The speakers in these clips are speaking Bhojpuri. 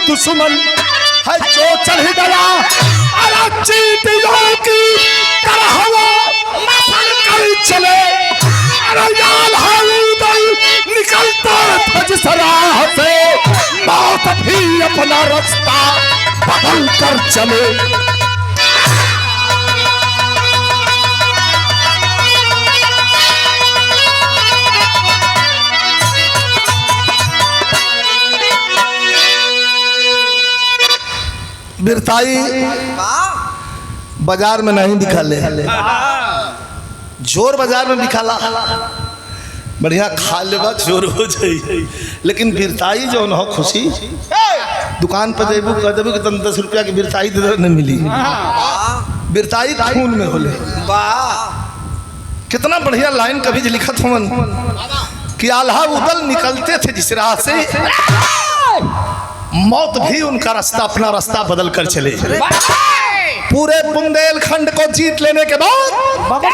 दुश्मन है जो चढ़ गया, अरे चींटियों की तरह वो मसल कर चले, अरे याल हाउदल निकलता था जिस राह से, मौत भी अपना रास्ता बदल कर चले। बिरताई बाजार में नहीं दिखाले, जोर बाजार में दिखाला बढ़िया खा लेबा जोर हो जाई, लेकिन बिरताई जो न हो खुशी दुकान पर जेबू कह देबू कि 10 रुपया की बिरताई दे न मिली। बिरताई खून में होले। कितना बढ़िया लाइन कभी लिखत होवन कि आल्हा उदल निकलते थे जिस राह से, मौत भी उनका रास्ता अपना रास्ता बदल कर चले। पूरे बुंदेलखंड को जीत लेने के बाद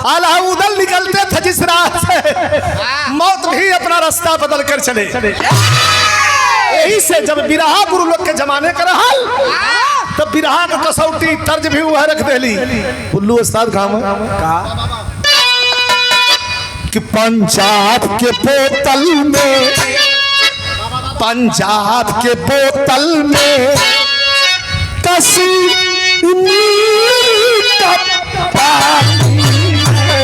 आल्हा उदल निकलते थे जिस राह से, मौत भी अपना रास्ता बदल कर चले। यही से जब बिरहा गुरु लोग के जमाने का रहल, तब बिरहा का कसौटी तर्ज भी वह रख देली। बुल्लू उस्ताद काम कि पंजाब के बोतल में, पंजाब के बोतल में कश्मीर का पानी है।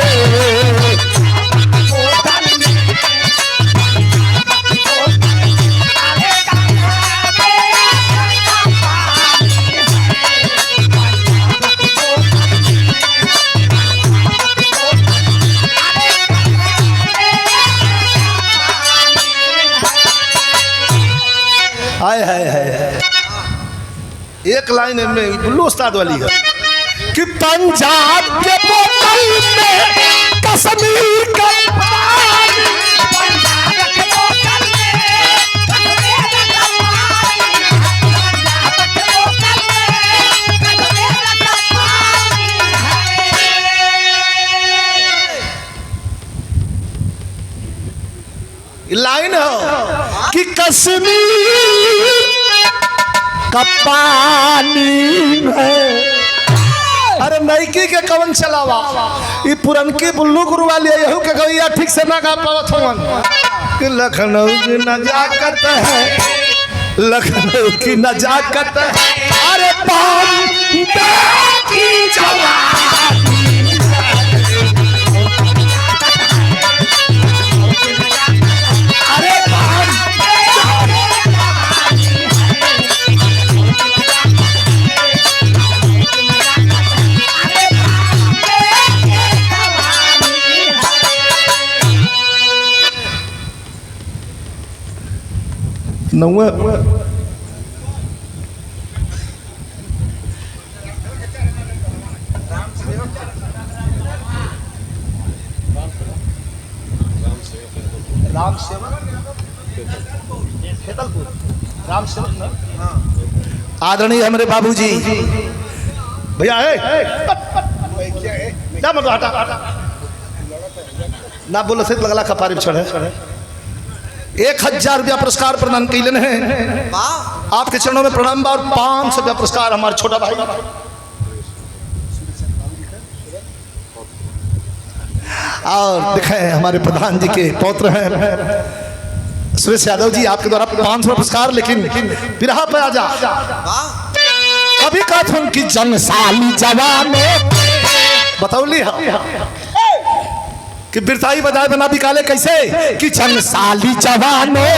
एक लाइन में बुल्लू उस्ताद वाली है कि पंजाब के बोतल में कश्मीर का पानी, पंजाब के बोतल में कश्मीर का पानी, पंजाब के बोतल में कश्मीर का पानी है। लाइन हो कि कश्मीर का पानी है। अरे नईकी के कवन चलावा, ये पुरनकी बुल्लू गुरु वाली यहू के गैया ठीक से ना गा पावत होवन कि लखनऊ की नजाकत है, लखनऊ की नजाकत है, अरे बॉम्बे की जवानी, नौवे राम सेवक खेतलपुर, राम सेवक ना आदरणीय हमारे बाबूजी भैया है ना, मतलब हटा ना बोलो से लगला कपारी चढ़े। 1000 रुपया पुरस्कार प्रदान कैलन है, आपके चरणों में प्रणाम और 500 रुपया पुरस्कार हमारे छोटा भाई और देखें हमारे प्रधान जी के पौत्र हैं सुरेश यादव जी, आपके द्वारा 500 पुरस्कार। लेकिन बिरहा पे आजा अभी कथन की जनसाली जवानों बतौली कि बिरताई बजाय बना दिखाले कैसे कि जनसाली जवानों,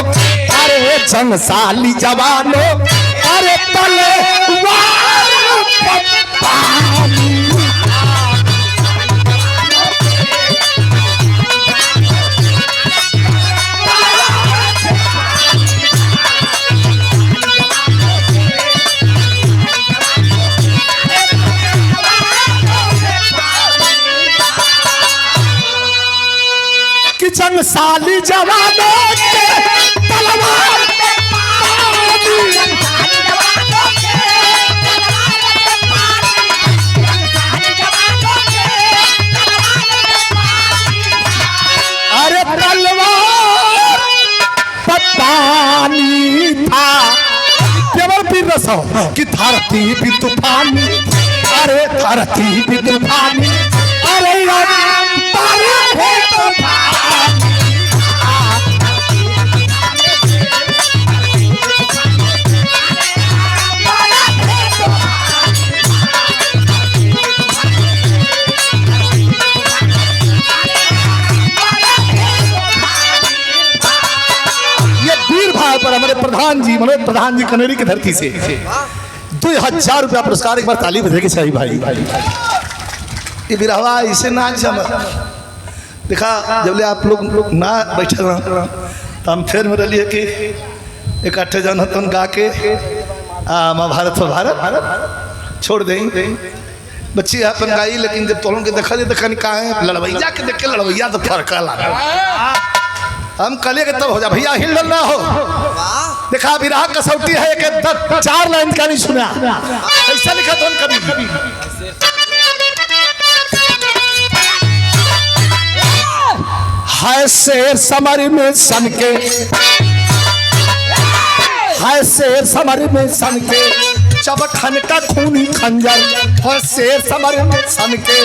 अरे जनसाली जवानों, अरे तलवार जनसाली जवानों के तलवार अरे तलवार सो कि धरती भी तूफानी, अरे धरती भी तूफानी, अरे बारिश भी तूफानी। पर हमारे प्रधान जी मनोज प्रधान जी कनेरी की धरती से 2000 रुपया पुरस्कार। एक बार ताली बजेगी सही भाई। ये बिरहवा इसे ना जम देखा जब ले आप लोग ना बैठे ना तो हम फिर मेरे लिए कि इकट्ठे जन तो गा के महाभारत भारत छोड़ देंगे। बच्ची अपन गाई लेकिन जब तोलों के देखा देखा नहीं कहा लड़वैया के देख के लड़वैया तो फर्क लगा। हम कले के तब हो जा भैया हिल ना हो। देखा विराह कसौटी है कि 4 लाइन का नहीं सुना ऐसा लिखा तो कभी हाय शेर समर में सन के, हाय शेर समर में सन के जब खन का खूनी खंजर, हाय शेर समर में सन के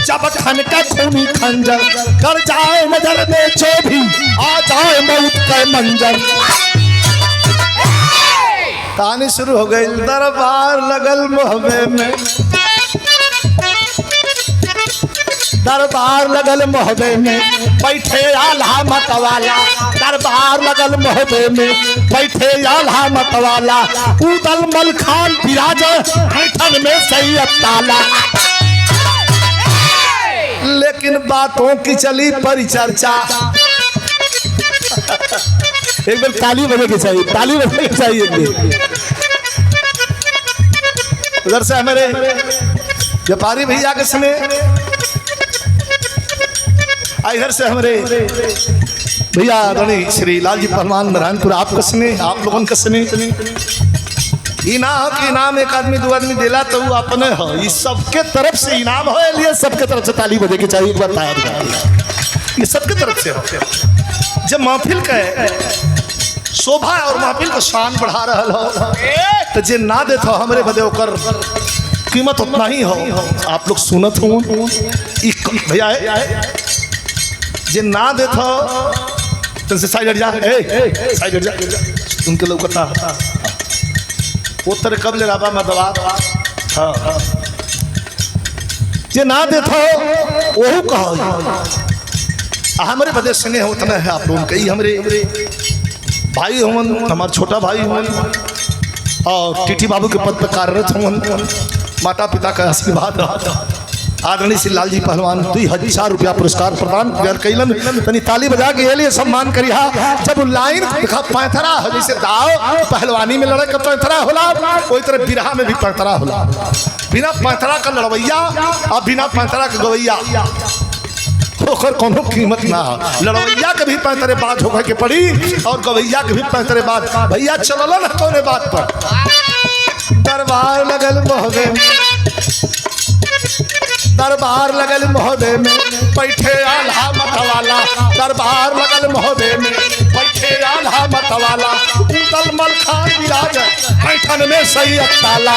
जब खन का खूनी खंजर, कर जाए नजर में जो भी आ जाए मौत का मंजर। कहानी शुरू हो गई। दरबार लगल मोहबे में, दरबार लगल मोहबे में बैठे आल्हा मतवाला, दरबार लगल मोहबे में बैठे आल्हा मतवाला, उदल मल खान विराज हैठन में सैयद ताला। लेकिन बातों की चली परिचर्चा। एक बार ताली बजेगी चाहिए, ताली बजेगी चाहिए। उधर से हमारे व्यापारी भैया के समय, इधर से हमारे भैया धनी श्री लालजी पहलवान नारायणपुर आपका स्ने, आप लोगों का स्ने। इना हो कि इनाम एक आदमी 2 आदमी दिला तो वो अपने हो, ये सबके तरफ से इनाम हो, लिए सबके तरफ से ताली बजेगी चाहिए। एक बार तैयार ये सबके तरफ से हो। जब महफिल का शोभा और महफिल का शान बढ़ा रहा हो तो जे ना देता हमारे बदे ओकर कीमत उतना ही हो। आप लोग सुनत हो भैया जे ना देता तो साइड हट जा, साइड हट जा, उनके लोग कथा वो तरह कब ले रहा मैं दवा। हाँ जे ना देता वही कहो हमारे बदे स्नेह उतना है आप लोगों के। हमारे भाई हों, हमारे छोटा भाई हों और टीटी बाबू के पद पर कार्यरत हों, माता पिता का आशीर्वाद आदरणीय श्री लालजी पहलवान 2000 रुपया पुरस्कार प्रदान कैलन। तनी ताली बजा के लिए सम्मान करिहा। जब लाइन देखा पैंथरा हो, जैसे दाव पहलवानी में लड़े का पैंथरा होला, वही तरह बिरहा में भी पैंथरा होला। बिना पैंथरा का लड़वैया और बिना पैंथरा का गवैया होकर कोनो कीमत ना हो। लड़वैया के भी पैंतरे बात होकर के पड़ी और गवैया के भी पैंतरे बात। भैया चलो ना कौने बात पर। दरबार लगल मोहबे में, दरबार लगल मोहबे में बैठे आल्हा मतवाला, दरबार लगल मोहबे में बैठे आल्हा मतवाला, उदल मल खान विराज हैठन में सैयद ताला।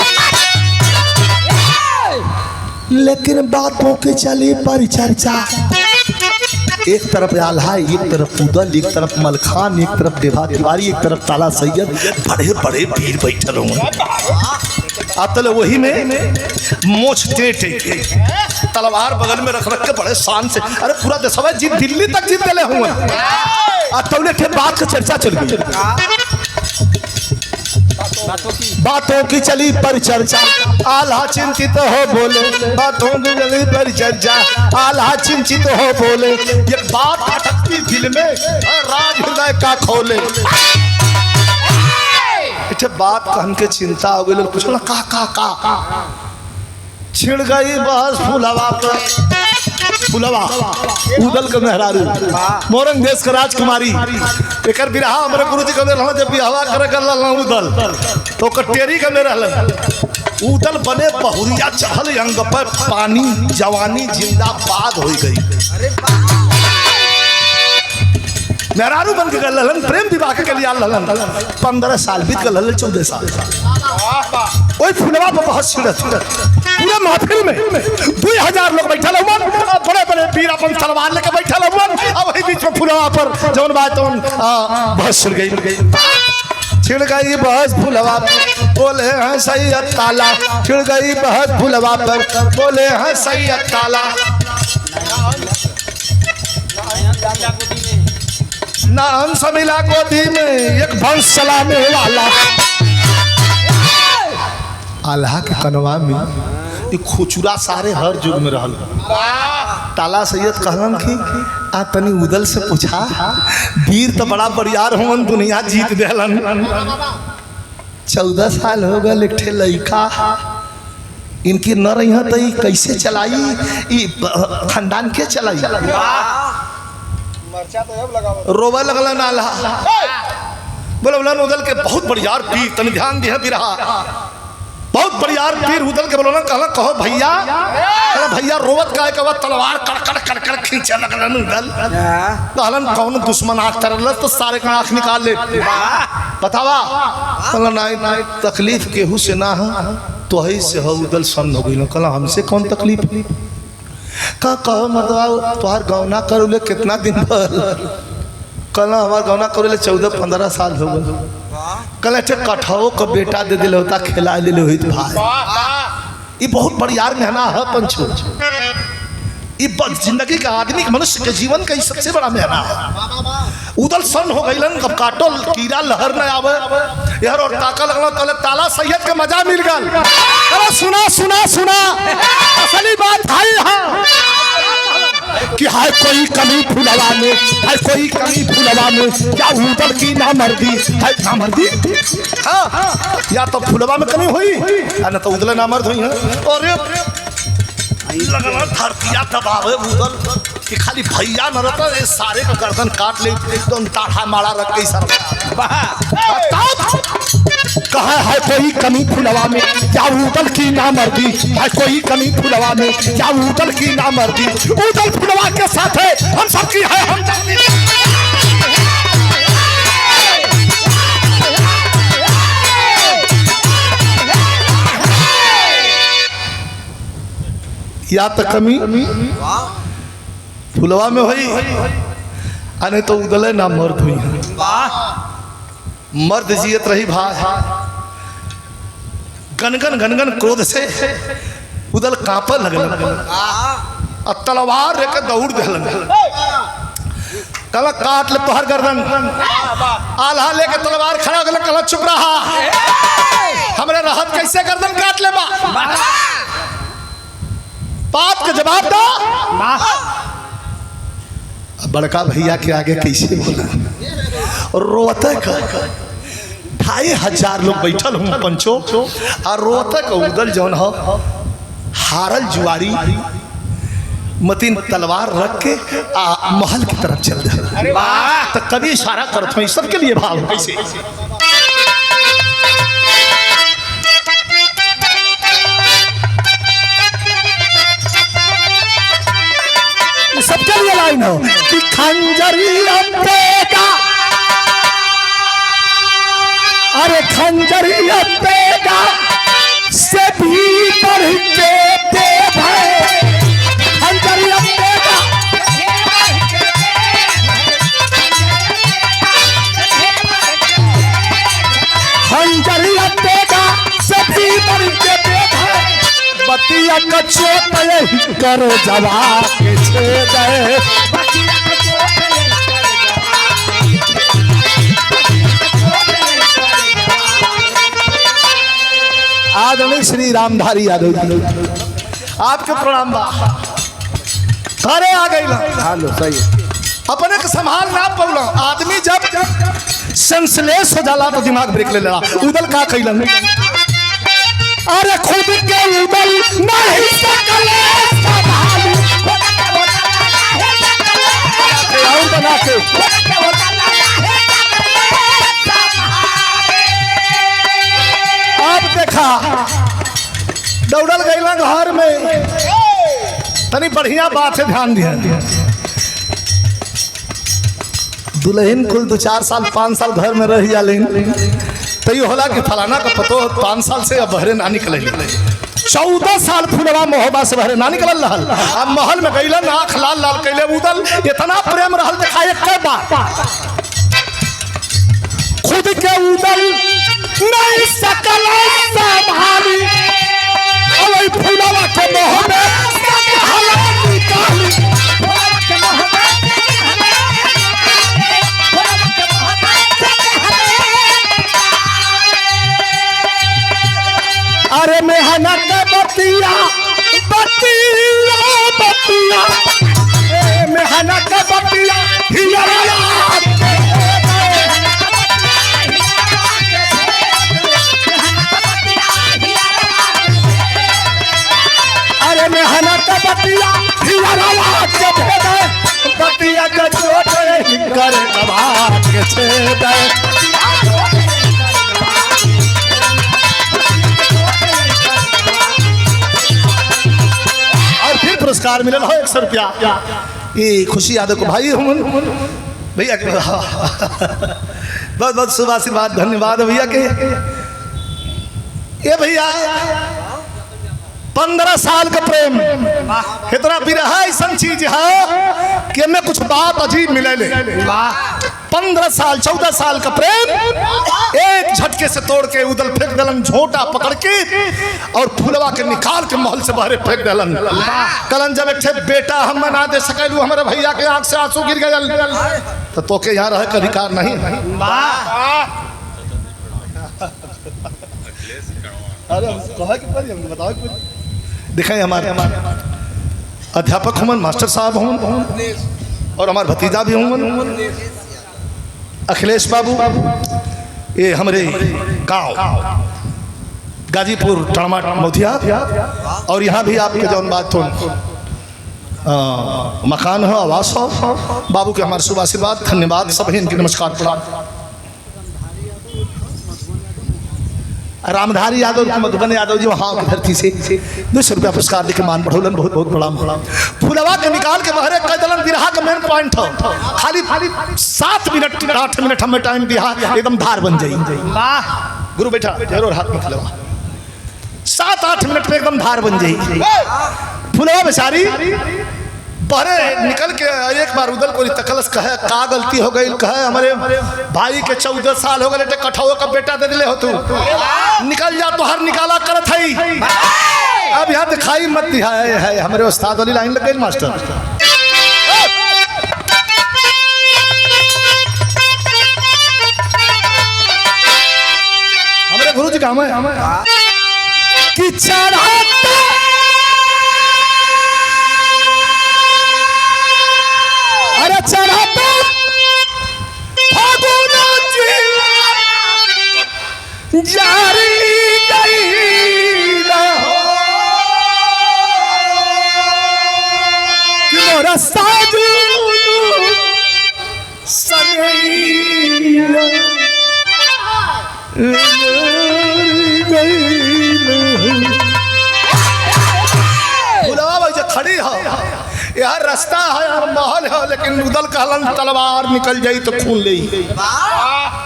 लेकिन बातों की चली परिचर्चा। एक तरफ आल्हा, एक तरफ उदल, एक तरफ मलखान, एक तरफ देवा तिवारी, एक तरफ ताला सैयद, बड़े बड़े भीड़ बैठल होंगे। आतल वही में मोछ टेटे तलवार बगल में रख रख के बड़े शान से, अरे पूरा देशवा जीत दिल्ली तक जीत गए हुए। तौले के बात का चर्चा चल गई, बातों की चली परिचर्चा। आल्हा चिंतित हो बोले, बातों की चली परिचर्चा। आल्हा चिंतित हो बोले, ये बात अटकती दिल में राज हृदय का खोले। इठे बात कहन के चिंता हो गई, कुछ ना का छिड़ गई बस फुलवा पर, फुलवा उदल के मेहरारू मोरंग देश का राजकुमारी। एक बिरहा हमारे गुरु जी कहते जब बिरहा करे कर उदल तो कटेरी के में रहल उदल बने बहुरिया चढ़ल अंग पर पानी, जवानी जिंदाबाद हो गई। मेहरारू बन के गल ललन, प्रेम विवाह के लिए ललन 15 साल बीत गल ललन 14 साल ओए फुलवा पर बहुत सूरत पूरे महफिल में 2000 लोग बैठल हुवन, बड़े बड़े वीर अपन तलवार लेके बैठल हुवन, अब वही बीच में फुलवा पर जौन बात तौन बहुत सुन गई छिड़ गई बहस फुलवा पर बोले हैं सैयद ताला, छिड़ गई बहस फुलवा पर बोले हैं सैयद ताला। ना हंस मिला गोदी में एक भंस चलाने वाला, अल्लाह के कनवा में ये खुचुरा सारे हर युग में रहल। ताला सैयद कहलन कि आ तनी उदल से पूछा, वीर तो बड़ा बरियार होवन, दुनिया जीत देलन। 14 साल हो गए, एक ठे लड़का इनकी न रही तो कैसे चलाई, खानदान के चलाई। रोवा लगला नाला बोले बोला उदल के बहुत बढ़िया पीर, तनी ध्यान दिया भी रहा, बहुत बढ़िया पीर उदल के बोला कहला कहो भैया, भैया रोवत का कहवा तलवार कड़कड़ कड़कड़ खींचे लगलन उदल। कहलन कौन दुश्मन आँख तरल तो सारे का आँख निकाल ले बतावा। कहला नहीं नहीं तकलीफ केहू से ना है, तो ही से हो उदल सन हो गई। कहला हमसे कौन तकलीफ का कहो मतलब तुहार गौना करोले कितना दिन भर। कहला हमार गौना करोले 14-15 साल हो गए। कहला कठाओ का बेटा दे दिल होता खिला ले लो भाई, ये बहुत बढ़िया मेहना है पंचो, ये जिंदगी का आदमी मनुष्य के जीवन का सबसे बड़ा मेहना है। उदल सन हो गई कब काटो कीड़ा लहर न आवे यार, और ताका लगला कहले ताला सैयद के मजा मिल गल। अरे सुना सुना सुना असली बात है कि हाय कोई कमी फुलवा में, हाय कोई कमी फुलवा में, क्या उदल की ना मर्दी है ना मर्दी। हाँ या तो फुलवा में कमी हुई ना तो उदल ना मर्द हुई है। और लगला धरतिया दबावे उदल कि खाली भैया न रहता ये सारे का गर्दन काट ले, एकदम ताढ़ा मारा रख के सर कहा है कोई कमी फुलवा में, क्या उदल की ना मर्दी है कोई कमी फुलवा में, क्या उदल की ना मर्दी। उदल फुलवा के साथ है हम सबकी है हम या तो कमी फुलवा में हुई अने तो उदले ना मर्द हुई। मर्द जियत रही भाई गनगन गनगन क्रोध से उदल कांपे लगल, तलवार लेकर दौड़ दिलन। कहला काट ले तोहर गर्दन, आल्हा लेके तलवार खड़ा हो गया। कहला चुप रहा, हमरे रहत कैसे गर्दन काट ले बात का जवाब दो। बड़का भैया के आगे कैसे बोला, रोते का 2500 लोग बैठल हूँ पंचो, और रोते का उदल जौन हो हारल जुआरी मतीन तलवार रख के महल की तरफ चल रहा। तो कभी इशारा करता हूँ सबके लिए भाव कैसे सबके लिए लाइन हो कि खंजरिया पेगा, अरे खंजरिया पेगा से भी बढ़ के देव है, खंजरिया पेगा खंजरिया पेगा से भी बढ़ के देव है। बतिया कचो तले करो जवाब के छेद है, आदरणीय श्री रामधारी यादव जी आपके प्रणाम बा। घरे आ गई हेलो सही अपने के संभाल ना पौला। आदमी जब संश्लेष हो जाला तो दिमाग ब्रेक ले लेला। उदल का कैलन, अरे खुद के उदल नहीं सकले संभालू बना के अब देखा दौड़ल गईला घर में। तनी बढ़िया बात है ध्यान दिया, दुल्हन कुल 2-4 साल 5 साल घर में रह जाले तो ये होला कि फलाना का पतो 5 साल से अब बहरे ना निकले 14 साल फुलवा मोहब्बत से बहरे ना निकल रहल। अब महल में गईलन आँख लाल लाल कैले उदल इतना प्रेम रहल दिखाए के बात खुद के उदल नहीं सकल संभाली और फुलवा के मोह में हला निकाली अरे मेहनत बतिया बतिया बतिया मेहनत बतिया अरे मेहनत बतिया बतिया के चोट कर के छेद पुरस्कार मिलल हो 100 रुपया ये खुशी यादव को भाई हम भैया के बहुत बहुत शुभ आशीर्वाद धन्यवाद भैया के। ये भैया 15 साल का प्रेम कितना बिरहा ऐसा चीज है कि हमें कुछ बात अजीब मिले 15 साल 14 साल का प्रेम एक झटके से तोड़ के उदल फेंक दलन झोटा पकड़ के और फुलवा के निकाल के महल से बाहर फेंक दलन। कलन जब एक बेटा हम ना दे सकलू हमारे भैया के आंख से आंसू गिर गए तो तोके यहाँ रह का अधिकार नहीं। अरे बताओ दिखाए हमारे अध्यापक हुमन मास्टर साहब हुमन और हमारे भतीजा भी हुमन अखिलेश बाबू ये हमारे गांव गाजीपुर टमाट मोतिया और यहाँ भी आपके जौन बात हो मकान हो आवास हो बाबू के हमारे शुभ आशीर्वाद धन्यवाद सभी इनकी नमस्कार प्रणाम। रामधारी यादव मधुबन यादव जी वहाँ की धरती से 200 रुपया पुरस्कार देके मान बढ़ोलन बहुत बहुत प्रणाम। फुलवा के निकाल के बहरे कदलन बिरहा का मेन पॉइंट हो खाली 7 मिनट 8 मिनट हमें टाइम दिया एकदम धार बन जाई गुरु बैठा जरूर हाथ में फुलवा 7-8 मिनट में एकदम धार बन जाई। फुलवा बेचारी बहरे निकल के एक बार उदल को तकलस कहे का गलती हो गई कहे हमारे भाई के 14 साल हो गए कठौआ का बेटा दे दिले हो तू निकल जा तो हर निकाला करत है अब यहाँ दिखाई मत दिया है हमारे उस्ताद वाली लाइन लग गई मास्टर। हमारे गुरु जी काम है कि चढ़ाता अरे चढ़ाता फागुना जी जारी गई कि मोरा साजू सनैया खड़ी हो यार रास्ता है यार महल है लेकिन उदल कहलन तलवार निकल जाई तो खून ले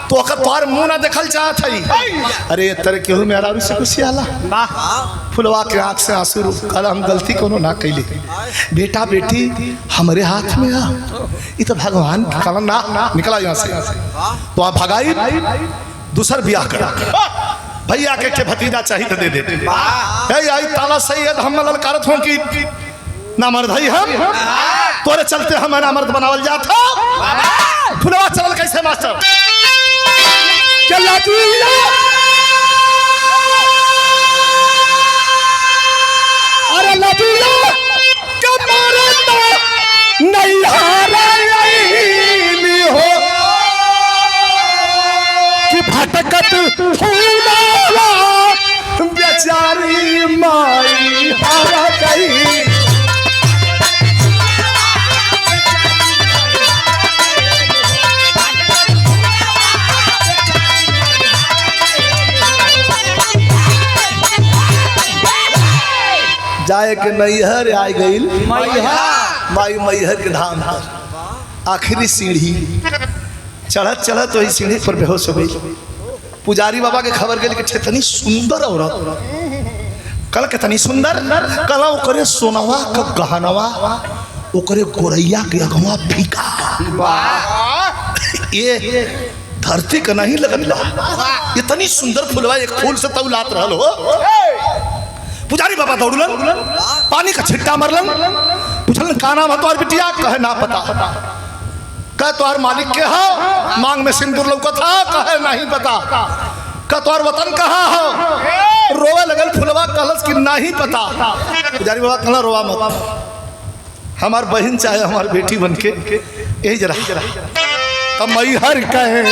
तो अगर तोहर मुंह ना देखल चाहत है अरे तरह केहू मेरा से खुशी आला फुलवा के आंख से आंसू कल हम गलती कोनो ना कैली बेटा बेटी हमारे हाथ में आ ये तो भगवान कहलन ना निकला यहाँ से तो आप भगाई दूसर ब्याह करा भैया के भतीजा चाहिए तो दे देते आई ताला सैयद हम ललकारत हूँ कि ना मर्द है हम तोरे चलते हमारा मर्द बनावल जाता फुलवा चलल कैसे मास्टर अरे लदीला नहीं हो कि भटकत फूलावा बेचारी माई हारा गई जाए के नैहर आ गई माई मैहर के धाम पर आखिरी सीढ़ी चढ़त चढ़त वही सीढ़ी पर बेहोश हो गई। पुजारी बाबा के खबर गई कि इतनी सुंदर औरत, कल कितनी सुंदर, कल ओकरे सोनवा का गहनवा, ओकरे गोरैया के अगवा फीका, ये धरती का नहीं लगल, इतनी सुंदर फूलवा एक फूल से तौलात रहल हो। पुजारी बाबा दौड़लन, पानी का छिट्टा मरलन, पूछलन का नाम है तुम्हारी बिटिया? कहे ना पता। कह तुम्हार मालिक के हो? मांग में सिंदूर लौका था। कहे नहीं पता। कह तुम्हार वतन कहाँ हो? रोवे लगल फुलवा, कहलस कि नहीं पता। पुजारी बाबा कहला रोवा मत, हमार बहन चाहे हमार बेटी बन के यही जरा तब मई हर कहे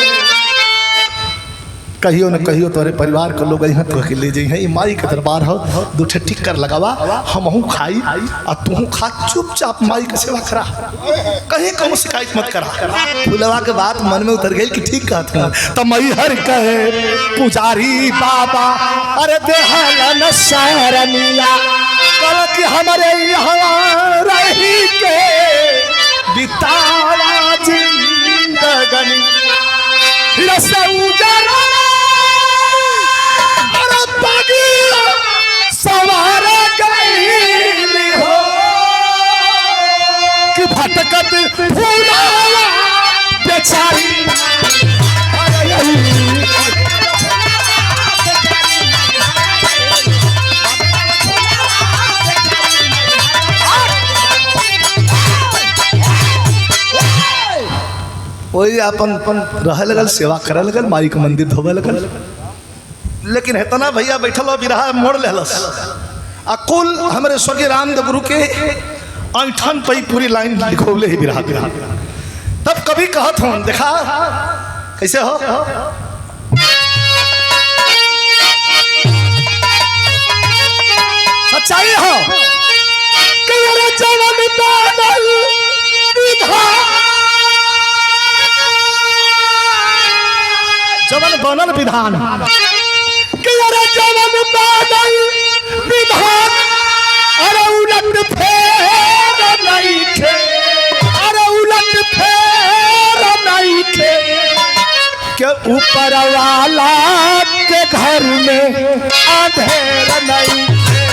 कहियो न कहियो तोरे परिवार के लोग यहाँ तो ले जाइ माई के दरबार हो, दो ठे टिक्कर लगावा, हमहू खाई आ तू खा, चुपचाप माई के सेवा करा, कहीं कहूँ शिकायत मत करा। फुलवा के बात मन में उतर गई कि ठीक कहते हैं। तो मई हर कहे पुजारी बाबा अरे देहल न शहरनिया, कल कि हमारे यहाँ रही के बितावा जिंदगनी रसउजरा सवार गई हो कि भटकत फूलावा बेचारी। वही अपन रह लगल, सेवा करे लगल, माई के मंदिर धोवे लगल। लेकिन हेतना भैया बैठल हो बिरहा मोड़ लेलस आ कुल हमारे स्वर्गीय रामदेव गुरु के ऐठन पे पूरी लाइन लिखोले ही बिरहा। तब कभी कहत हूँ देखा कैसे हो, सच्चाई हो कि अरे जवन बनल विधान, जवन बनल विधान, जवन बादल विधान, अरे उलट फेर नहीं थे, अरे उलट फेर नहीं थे, के ऊपर वाला के घर में अंधेर नहीं थे।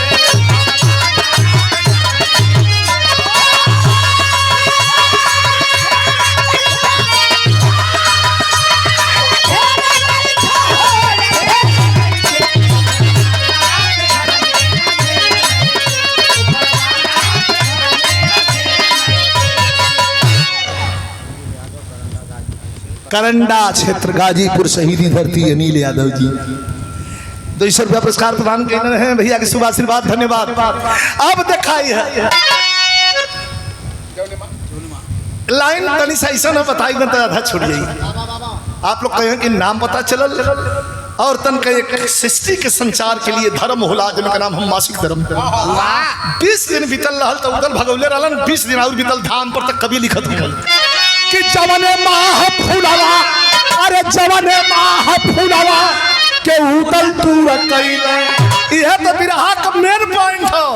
करंडा क्षेत्र गाजीपुर शहीदी धरती अनिल यादव जी 200 रुपया पुरस्कार प्रदान कर रहे हैं भैया के शुभ आशीर्वाद, धन्यवाद। अब दिखाई है लाइन तनी सा ऐसा ना बताई ना तो आधा छोड़ जाइए। आप लोग कहें कि नाम पता चलल और तन का एक सृष्टि के संचार के लिए धर्म होला जिनका नाम हम मासिक धर्म 20 दिन बीतल रहल तो उदल भगौले रहलन, 20 दिन और बीतल धाम पर तक कभी लिखत निकल कि जवने माह फूलवा, अरे जवने माह फूलवा के उतल तू कैले। यह तो बिरहा का मेन पॉइंट हो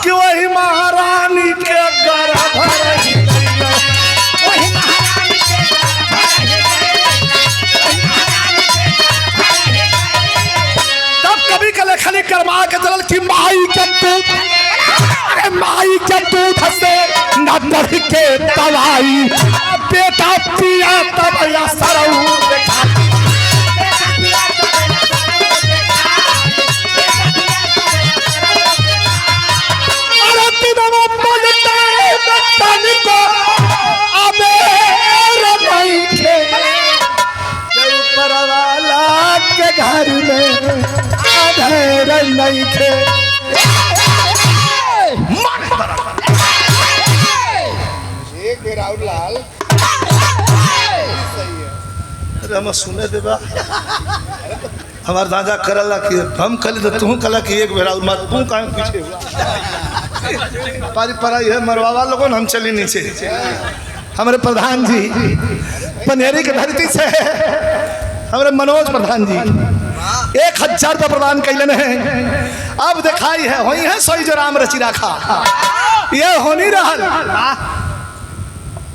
कि वही महारानी के गर्भ रही तब कभी के लेखनी करवा के चलल कि माई के दूध, अरे माई के दूध से न बढ़ के दवाई, बेटा पिया तब या सरऊ देखा। अरे तीनों बोलते बतन को अबेर नहीं थे, ऊपर वाला के घर में अधेर नहीं थे। लाल अरे हम सुने देबा हमार दादा करला कि हम कल तो तू कला कि एक बेरा मत तू काहे पीछे पारी परा ये मरवावा लोगन हम चली नीचे। हमारे प्रधान जी पनेरी के धरती से हमारे मनोज प्रधान जी 1000 रुपया प्रदान कैलन है। अब दिखाई है वही है सोई जो राम रची रखा, ये होनी रहल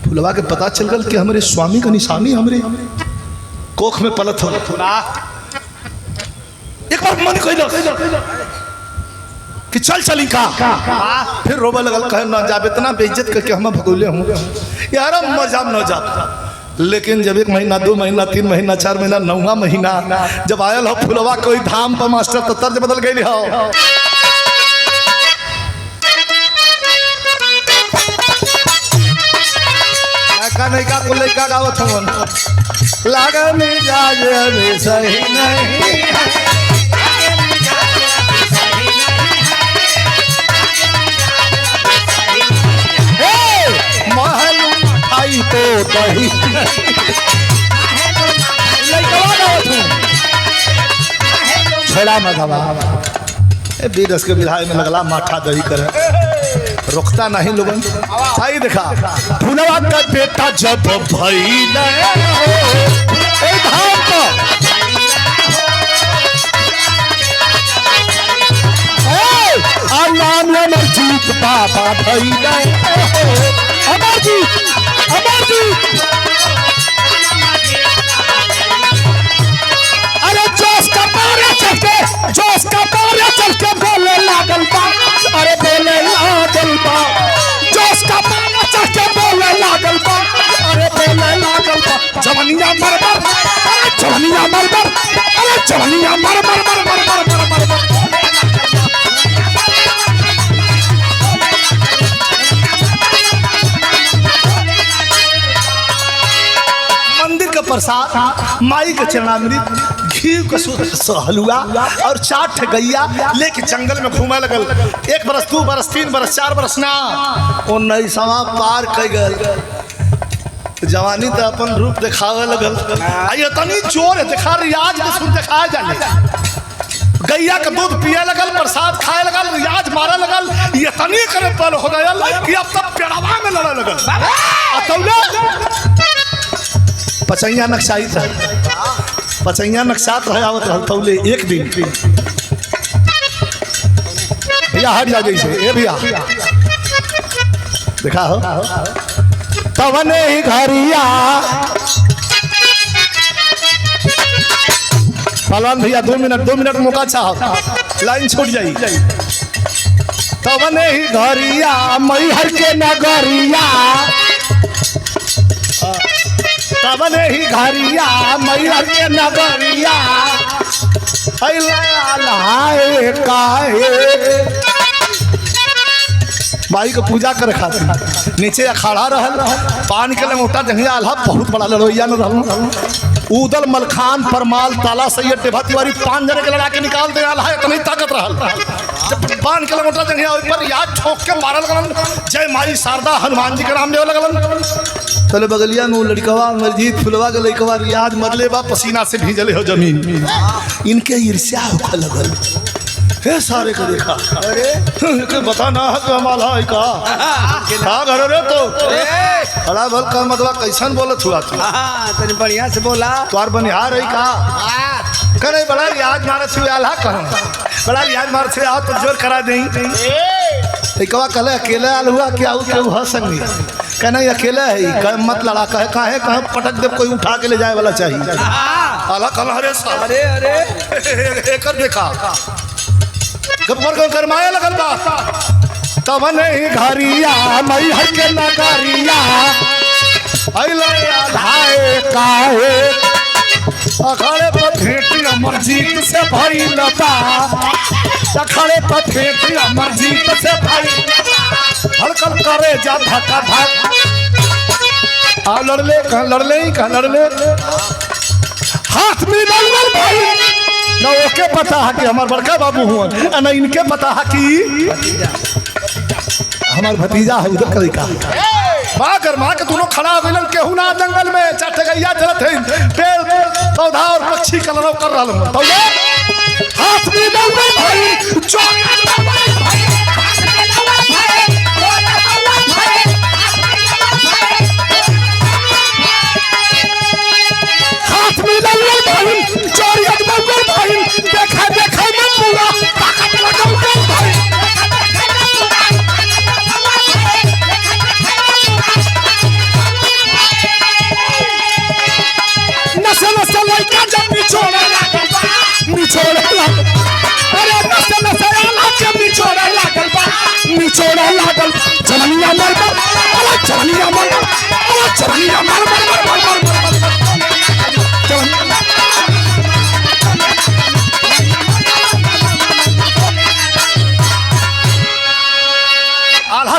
फुलवा के पता चल गल कि हमारे स्वामी का निशानी हमरे कोख में पलत हो। एक बार मन कह कि चल चली का फिर रोबे लगल, कहे ना जाब, इतना बेइज्जत करके हम भगोले हूँ यार, मजा न जा। लेकिन जब 1 महीना 2 महीना 3 महीना 4 महीना 9वां महीना जब आयल हो फुलवा कोई धाम पर मास्टर, तो तर्ज बदल गई हो। नहीं का को लइका गावत हवन, लागा मिजाज अभी सही नहीं महल आई तो दही छोड़ा मधवा बीरस के विधाय में लगला माठा दही करे, रुकता नहीं लोगन। आई देखा फुलवा का बेटा जब भई नाम जीत बाबा भई अमर जी अरे जोश का पारा चल के बोले लागल बा, अरे बोले लागल बा, जोश का पारा चल के बोले लागल बा, अरे बोले लागल बा। जवनिया मरमर, अरे जवनिया मरमर, अरे जवनिया मरमर मरमर। मंदिर का प्रसाद, माई का चरणामृत, घी का हलवा और 4 गैया लेके जंगल में घूमे लगल। 1 बरस 2 बरस 3 बरस 4 बरस ना 19वां पार कर गल। जवानी तो अपन रूप दिखावे लगल, इतनी जोर है देखा, रियाज में सुन दिखाया जाने। गैया का दूध पिए लगल, प्रसाद खाए लगल, रियाज मारे लगल, इतनी करे पल हो गयल कि अब तक पेड़वा में लड़े लगल। पचैया नक्शाई था, पचैया नक्शात रहे आवत रहल तौले। एक दिन भैया हट जा जैसे, ए भैया देखा हो तवने ही घरिया पहलवान भैया 2 मिनट मौका चाहो, लाइन छूट जाई। तवने ही घरिया मैहर के नगरिया, तवने ही घरिया मैहर के नगरिया, लाए काहे माई को पूजा करे खातिर नीचे अखाड़ा रहल। पान के लंगोटा जंगिया आल्हा बहुत बड़ा लड़ोइया न रहल। उदल मलखान परमाल ताला सैयद टेभा तिवारी 5 जने के लड़ा के निकाल दे आल्हा, इतनी ताकत रहल। जब पान के लंगोटा जंगिया ऊपर याद ठोक के मारल लगलन, जय माई शारदा हनुमान जी के नाम देवे लगलन। चले बगलिया में लड़कवा मरजीत फुलवा के लड़कवा रियाज मरले बा, पसीना से भीजले हो जमीन। इनके ईर्ष्या होखे लगल। हे सारे को देखा, अरे बता ना है हमारा है का घर रे तो बड़ा भल का मतलब कैसन बोलत हुआ तू? तनी बढ़िया से बोला। तोर बनिहार है का करे बड़ा रियाज मारत हुए आल्हा कहूं, बड़ा रियाज मारत हुए आओ तो जोर करा देई। एकवा कहले अकेले आल हुआ कि आउ केहू ह संगी, कहना अकेले है कह मत लड़ा, कहे काहे कहे पटक दे, कोई उठा के ले जाए वाला चाहिए। आल्हा कहला अरे अरे अरे एकर देखा गब्बर को गरमाया लगल बा। तवने ही घरिया मैहर के नगरिया, अइले आधाए काहे अखाड़े पर भेटी अमरजीत से भइल बा, अखाड़े पर भेटी अमरजीत से भइल हलकल करे जा धक्का धक। आ लड़ले हाथ में डाल भाई ना ओके पता है कि हमार बड़का बाबू हुआ, ना इनके पता है कि हमार भतीजा है उधर करी का। माँ कर माँ के दोनों खड़ा हो गए केहू ना जंगल में 4 गैया चलत है, पेड़ पौधा और पक्षी कलरव कर रहा हूँ। हाथ में डाल भाई हाथ में डाल भाई चोरियत बंगल भाई देखा देखा में पूरा ताकत लगल भाई।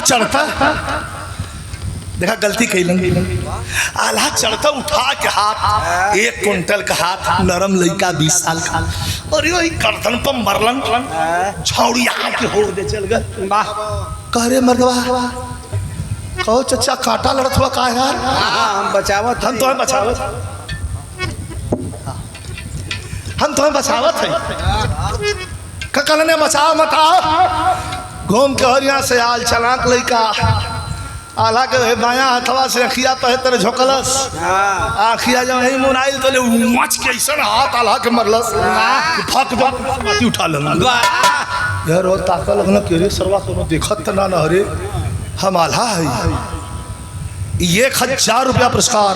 चढ़ता, देखा गलती कैलन, आल्हा चढ़ता उठा के हाथ 1 क्विंटल का हाथ नरम लड़का 20 साल का, और यो गर्दन पर मरलन छौड़िया के हो दे चल गए। कह रे मर्दवा, कहो चचा कांटा लड़त हुआ का यार, हम बचावत, हम तुम्हें बचावत, हम तुम्हें बचावत है, ककल ने बचाओ मत आओ। घूम के हरिया से आल चलाक लड़का, आला के बाया हथवा से अखिया पे तर झोकलस, आखिया जब नहीं मुनाइल तो ले मच के ऐसा हाथ आला के मरलस, फक दो माटी उठा लेना यार। और ताकल लगना के रे सरवा कोनो देखत ना ना रे, हम आला है। 1000 रुपया पुरस्कार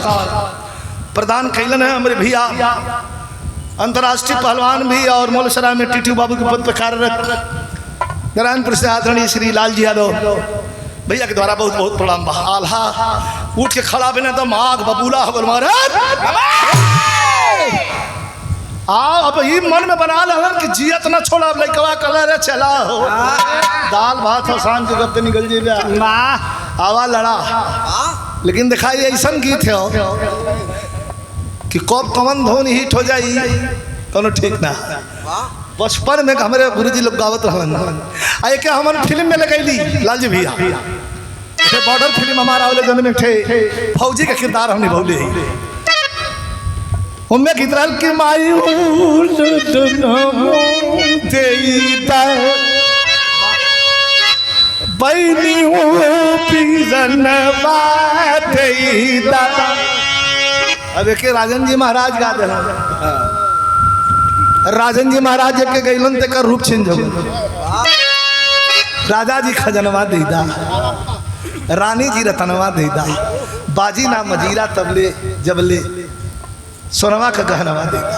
प्रदान कैलन है हमारे भैया अंतर्राष्ट्रीय पहलवान भी और मौलसराय में टीटू बाबू के पद पर कार्यरत नारायणपुर से आदरणीय श्री लालजी यादव भैया के द्वारा बहुत बहुत प्रणाम। आल्हा उठ के खड़ा बने तो माघ बबूला हो महाराज अब ही मन में बना लन कि जियत न छोड़ा, लड़कवा कलर चला हो, दाल भात हो शाम के गप्ते निकल जाए आवा लड़ा। लेकिन दिखाई ऐसा गीत है कि कब कमन धोन हिट हो जाई तो ठीक ना। बचपन में हमारे गुरुजी लोग गावत रहन, आई के हमन फिल्म में लगैली लालजी भैया, बॉर्डर फिल्म हमारा वाले जन्म में थे फौजी का किरदार हम निभौले, उनमें गीत रहल कि माई बैनी अब एक राजन जी महाराज गा दे, राजन जी महाराज के गैलन तक रूप छिन जो, राजा जी खजनवा देदा, रानी जी रतनवा देदा, बाजी ना मजीरा तबले जबले सोनवा का गहनवा देदा।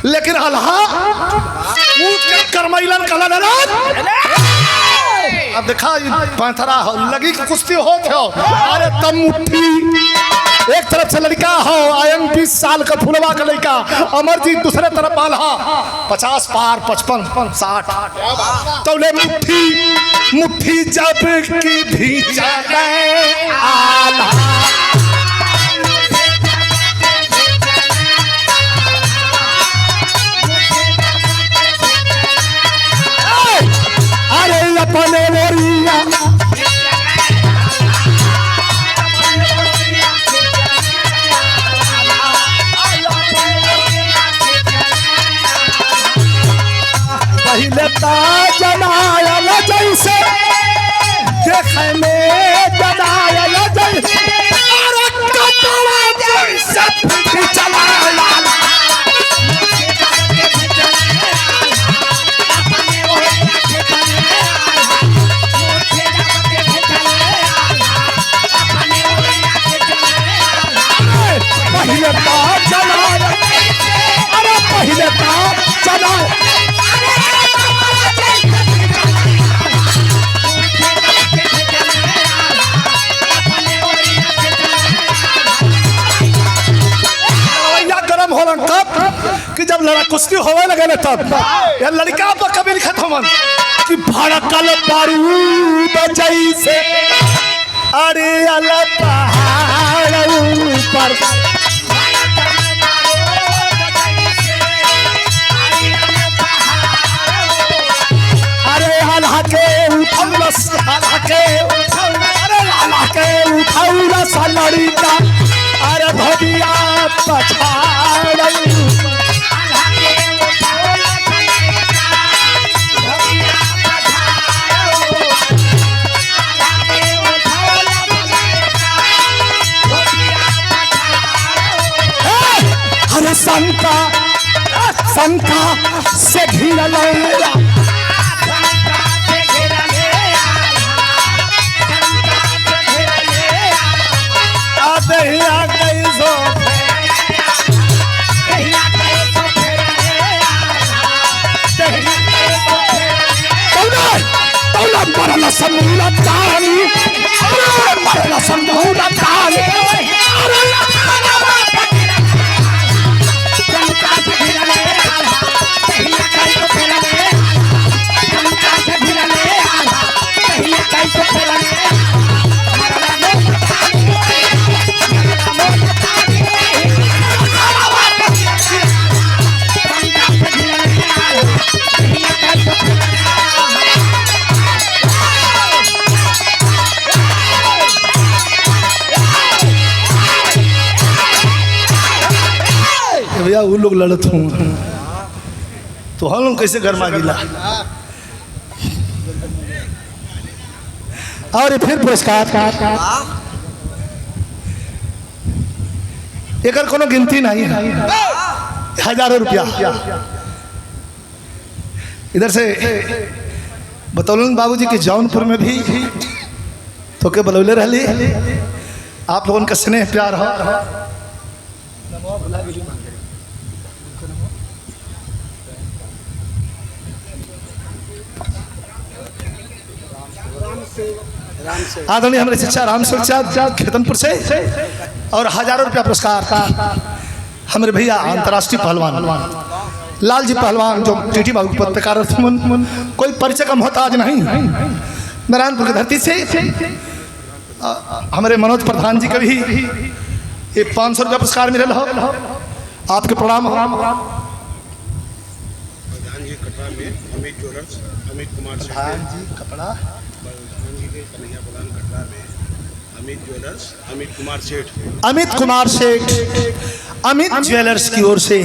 लेकिन अल्हा ऊट के करमैलन कला अब देखा पैंथरा हो लगी कुश्ती हो थे, अरे तब मुट्ठी एक तरफ से लड़का हो आयन 20 साल का फुलवा का लड़का, अमरजीत दूसरे तरफ आल्हा 50 पार 55 60 तो ले मुट्ठी मुट्ठी जब की भी चले आल्हा अपने मोरिया पहले जनायल जैसे देखे में जनायल जैसे चला पहले चला गरम हो तब कि जब लड़ा कुश्ती होवे लगे तब या लड़का पर कभी लिखत हमन कि भड़कल बारूद जैसे अरे अल पहाड़ ऊपर उठौलस लड़का अरे भैया पछाड़ अरे शंका शंका से घिरल मरल समूला ताली मरल समूला ताली कि भैया वो लोग लड़त हूँ तो हम लोग कैसे घर मांगिला। और फिर पुरस्कार एक कोनो गिनती नहीं है, हजारों रुपया। इधर से बतौलन बाबूजी के जौनपुर में भी तो के बलौले रहली, आप लोगों का स्नेह प्यार हो। आदरणीय हमारे शिक्षा राम सुरक्षा खेतनपुर से और हजारों रुपया पुरस्कार हमारे भैया अंतर्राष्ट्रीय पहलवान लाल जी पहलवान जो टीटी बाबू पत्रकार कोई परिचय का मोहताज नहीं। नारायणपुर की धरती से हमारे मनोज प्रधान जी का भी ये 500 रुपया पुरस्कार मिले हो। आपके प्रणाम हो। अमित कुमार कपड़ा अमित कुमार सेठ अमित ज्वेलर्स की ओर से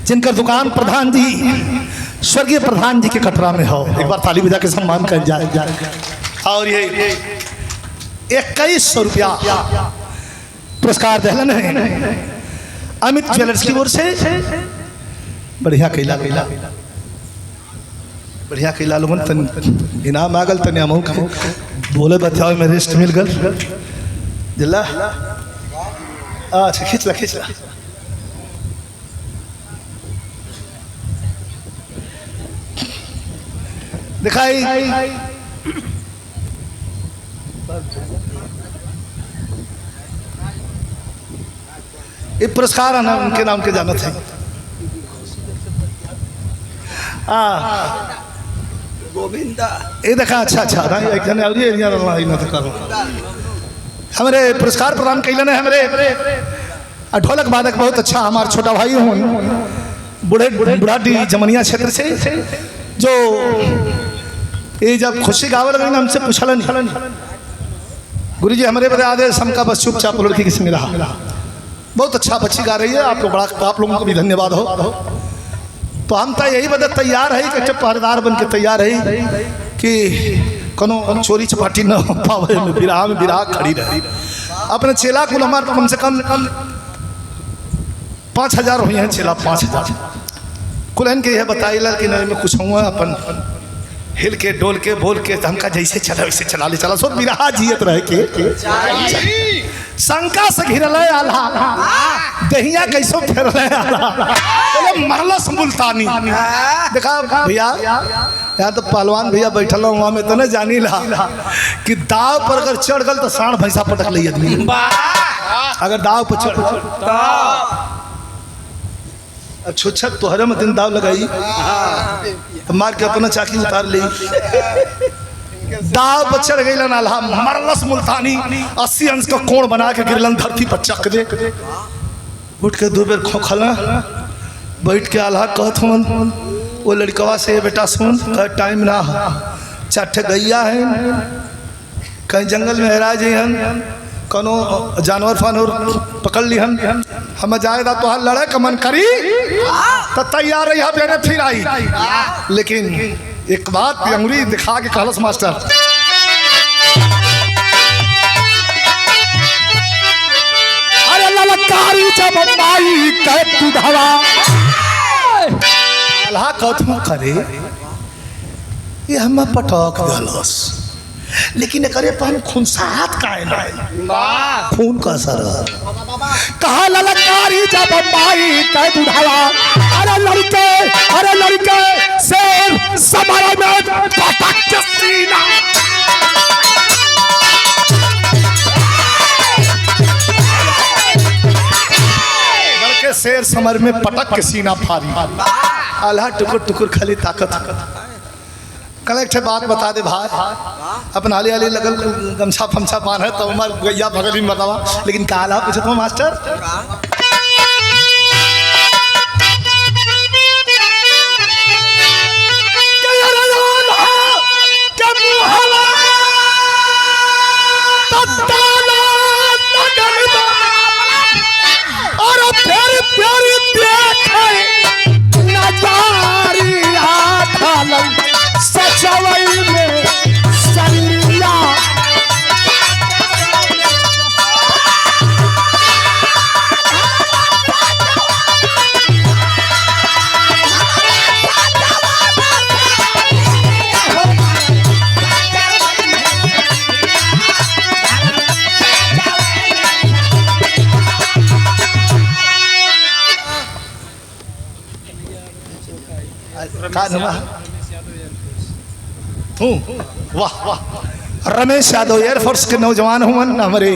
जिनका दुकान प्रधान जी स्वर्गीय प्रधान जी के कटरा में हो, एक बार ताली बजा के सम्मान कर जाए। और ये 2100 रुपया पुरस्कार दहलन है अमित ज्वेलर्स की ओर से। बढ़िया कैला बढ़िया कैला लोगन तन इनाम आगल तन अमौ बोले बताओ में रेस्ट मिल गल जिला। अच्छा खींचला दिखाई ये पुरस्कार ना उनके नाम के जाना था। गोविंदा ये देखा अच्छा एक जने और ये ना तो करो हमारे पुरस्कार प्रदान कैलन है हमारे ढोलक वादक बहुत अच्छा हमारे छोटा भाई हूँ बुढ़ाडी जमनिया क्षेत्र से जो ये जब खुशी गावल गई ना हमसे पूछलन गुरु जी हमारे बड़े आदेश हमका बस चुपचाप लड़की किसी में रहा। बहुत अच्छा बच्ची गा रही है, आप लोगों को भी धन्यवाद हो। तो हम तो यही बदल तैयार है कि पहरेदार बन के तैयार है कि कोनो चोरी चपाटी न हो पावे में बिराह खड़ी रही। अपने चेला कुल हमारे कम से कम 5000 हुई हैं चेला 5000 कुल इनके यह बताई कि नहीं मैं कुछ हुआ अपन हिल के डोल के बोल के हमका जैसे चला वैसे चला ले चला सो बिराह जियत रहे के शंका से घिरल आल्हा दहिया कैसो फेरल आल्हा मरलस मुल्तानी। देखा भैया यहाँ तो पहलवान भैया बैठल वहाँ में तो न जानी ला कि दाव पर अगर चढ़ गल तो साढ़ भैंसा पटक ली आदमी। अगर दाव पर चढ़ छुच्छक तोहरे में दिन दाव लगाई तो मार के अपना चाकी उतार ली। दाव पर चढ़ गई नाला मरलस मुल्तानी 80 अंश का कोण बना के गिरलन धरती पर चक दे। उठ के 2 बेर खोखला बैठ के आल्हा कहत हूँ वो लड़कवा से बेटा सुन कह टाइम ना चाटे गैया है कहीं जंगल में हेरा जइहन कोनो जानवर फानवर पकड़ लिहन हम जाएगा तो हर लड़े का मन करी तो तैयार रही बेने फिर आई। लेकिन एक बात अंगुरी दिखा के कहलस मास्टर अरे ललकारी जब माई कह तू धावा अल्लाह कथम करे ये हम पटक गलस लेकिन करे पर खुनसात काहे ना खून का असर कहा ललकारी जब माई कह तू धावा अरे लड़के शेर समर में पटक के सीना लड़के शेर समर में पटक के सीना फाड़ी अल्लाह टुकुर टुकुर खाली ताकत कल एक बात बता दे भाई अपन हाली हाली लगल गमछा फमछा बांध है तो उमर गैया भगल में बतावा लेकिन काला पूछे तो मास्टर और प्यारी का नाम है? वाह वाह, रमेश यादव एयरफोर्स के नौजवान हुआ। हमारे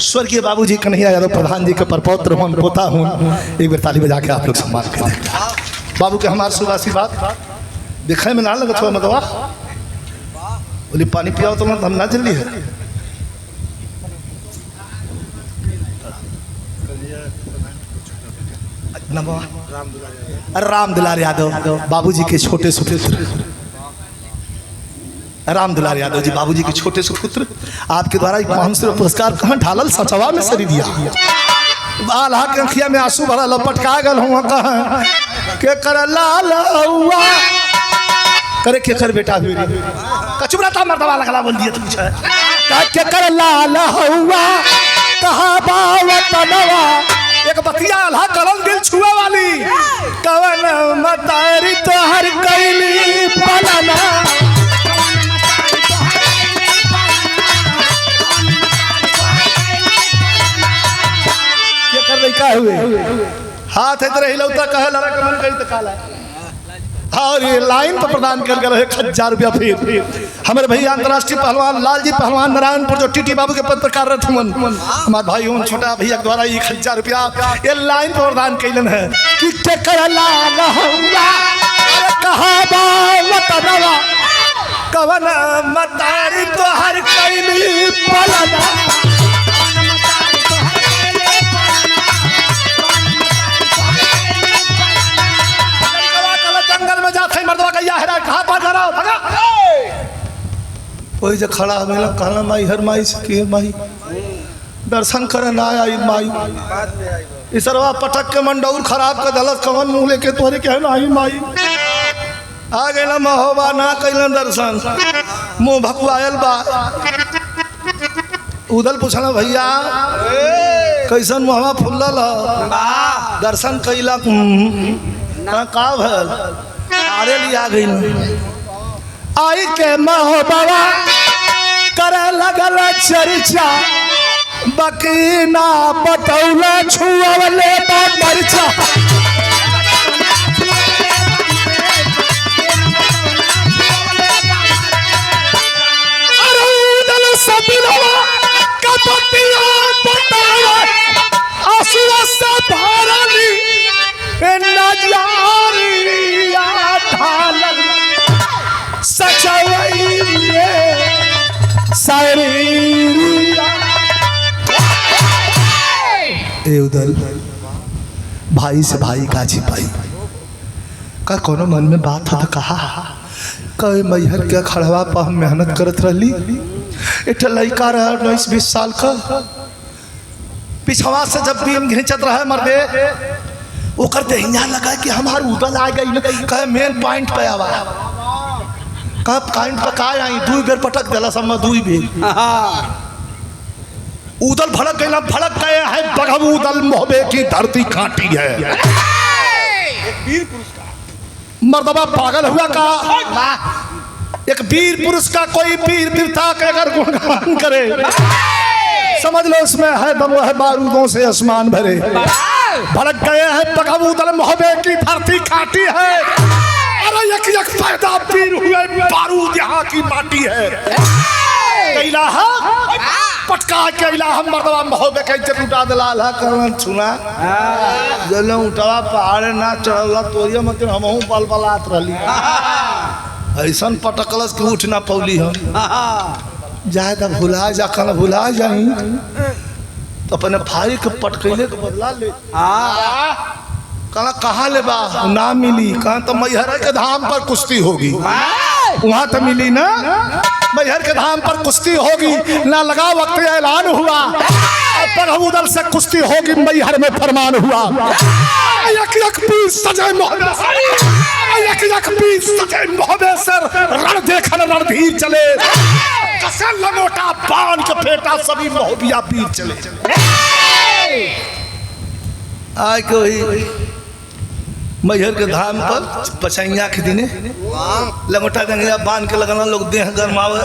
स्वर्गीय बाबूजी कन्हैया यादव प्रधान जी के परपौत्र हुआ, पोता हूँ। एक बार ताली बजा के आप लोग सम्मान कर दें बाबू के। हमारे सुबासी बात दिखाए में ना लगा थोड़ा मतवा बोली पानी पियाओ तो हम ना जल्दी है। राम दुलार यादव बाबूजी के छोटे सुपुत्र, राम दुलार यादव जी बाबूजी के छोटे सुपुत्र। आपके द्वारा एक महान से पुरस्कार कहाँ ढालल सचवा में सरी दिया। आल्हा के अखिया में आंसू भरा लपटका गल हुआ कहाँ के कर लाल हुआ करे के कर बेटा हुई कचुबरा था मर्दवा लगला बोल दिया तुझे के कर लाल हुआ कहाँ बावतनवा। एक बतिया आल्हा कलम दिल छुआ वाली कवन मतारी तो हर कैली पलना। क्या हुए हाथ इधर हिलौता कहे लड़ा के मन करी तो काला। और ये लाइन पर प्रदान कर गए 1000 रुपया। फिर हमारे भैया अंतर्राष्ट्रीय पहलवान लालजी पहलवान नारायणपुर जो टीटी बाबू के पत्रकार रथ हमारे भाई उन छोटा भैया द्वारा 1000 रुपया ये लाइन पर प्रदान कैलन है कि कवन मतारी तो हर कैली पलना। कोई जो खड़ा हमें कहना माई हर माई से के माई दर्शन करे ना आई माई इसरवा पटक के मंडौर खराब कर दलत कवन मुँह लेके तोहरे के ना आई माई आ गए ना महोबा ना कैलन दर्शन मुँह भकुआयल बा। उदल पूछना भैया कैसन मुहवा फुल्लल दर्शन कैला का भल अरे लिया गई आई के महोबा करे लगल चर्चा बकीना बतौला छुअवले मरचा। अरे उदल सबिलवा कपतिया बतावा आसुआ से भरली नजारिया ढालल उदल भाई से भाई का छिपाई का कोनो मन में बात था कहा कई मैहर के खड़वा पर हम मेहनत करत रही। एक लड़का रहा 19-20 साल का पिछवा से जब भी हम घिंचत रहे मर्दे वो करते हिंजा लगा कि हमार उदल आ गई कहे मेन पॉइंट पे आवा कब काइंड पर का आई 2 बेर पटक दिला सब 2 बेर उदल भड़क गए है बगब उदल मोहबे की धरती काटी है। वीर पुरुष का मर्दबा पागल हुआ का एक वीर पुरुष का कोई वीर वीरता का अगर गुणगान करे समझ लो उसमें है दम है बारूदों से आसमान भरे। भड़क गए हैं बगब उदल मोहबे की धरती काटी है। अरे एक पैदा वीर हुए बारूद यहाँ की माटी है। कैलाहा पटका कैलाहा मर्दवा महोबे के इज्जत उठा दिला अल्लाह करन सुना जले उठवा पहाड़ ना चढ़ला तोरिया मतलब हमहू बलबलात रहली ऐसन पटकलस के उठ ना पौली हम जाए तो भुला जा कल भुला जाई तो अपने भाई के पटकैले के बदला ले कहना कहाँ ले बा ना मिली कहाँ तो मैहर के धाम पर कुश्ती होगी वहाँ तो मिली ना मैहर के धाम पर कुश्ती होगी ना लगा वक्त ऐलान हुआ पर उधर से कुश्ती होगी मैहर में फरमान हुआ। रण देखन रणधीर चले लंगोटा पान के फेटा सभी मोहबिया पीर चले। आय कोई मैहर के धाम पर पछैया के दिने लंगोटा गंगया बांध के लगना लोग देह गरमावे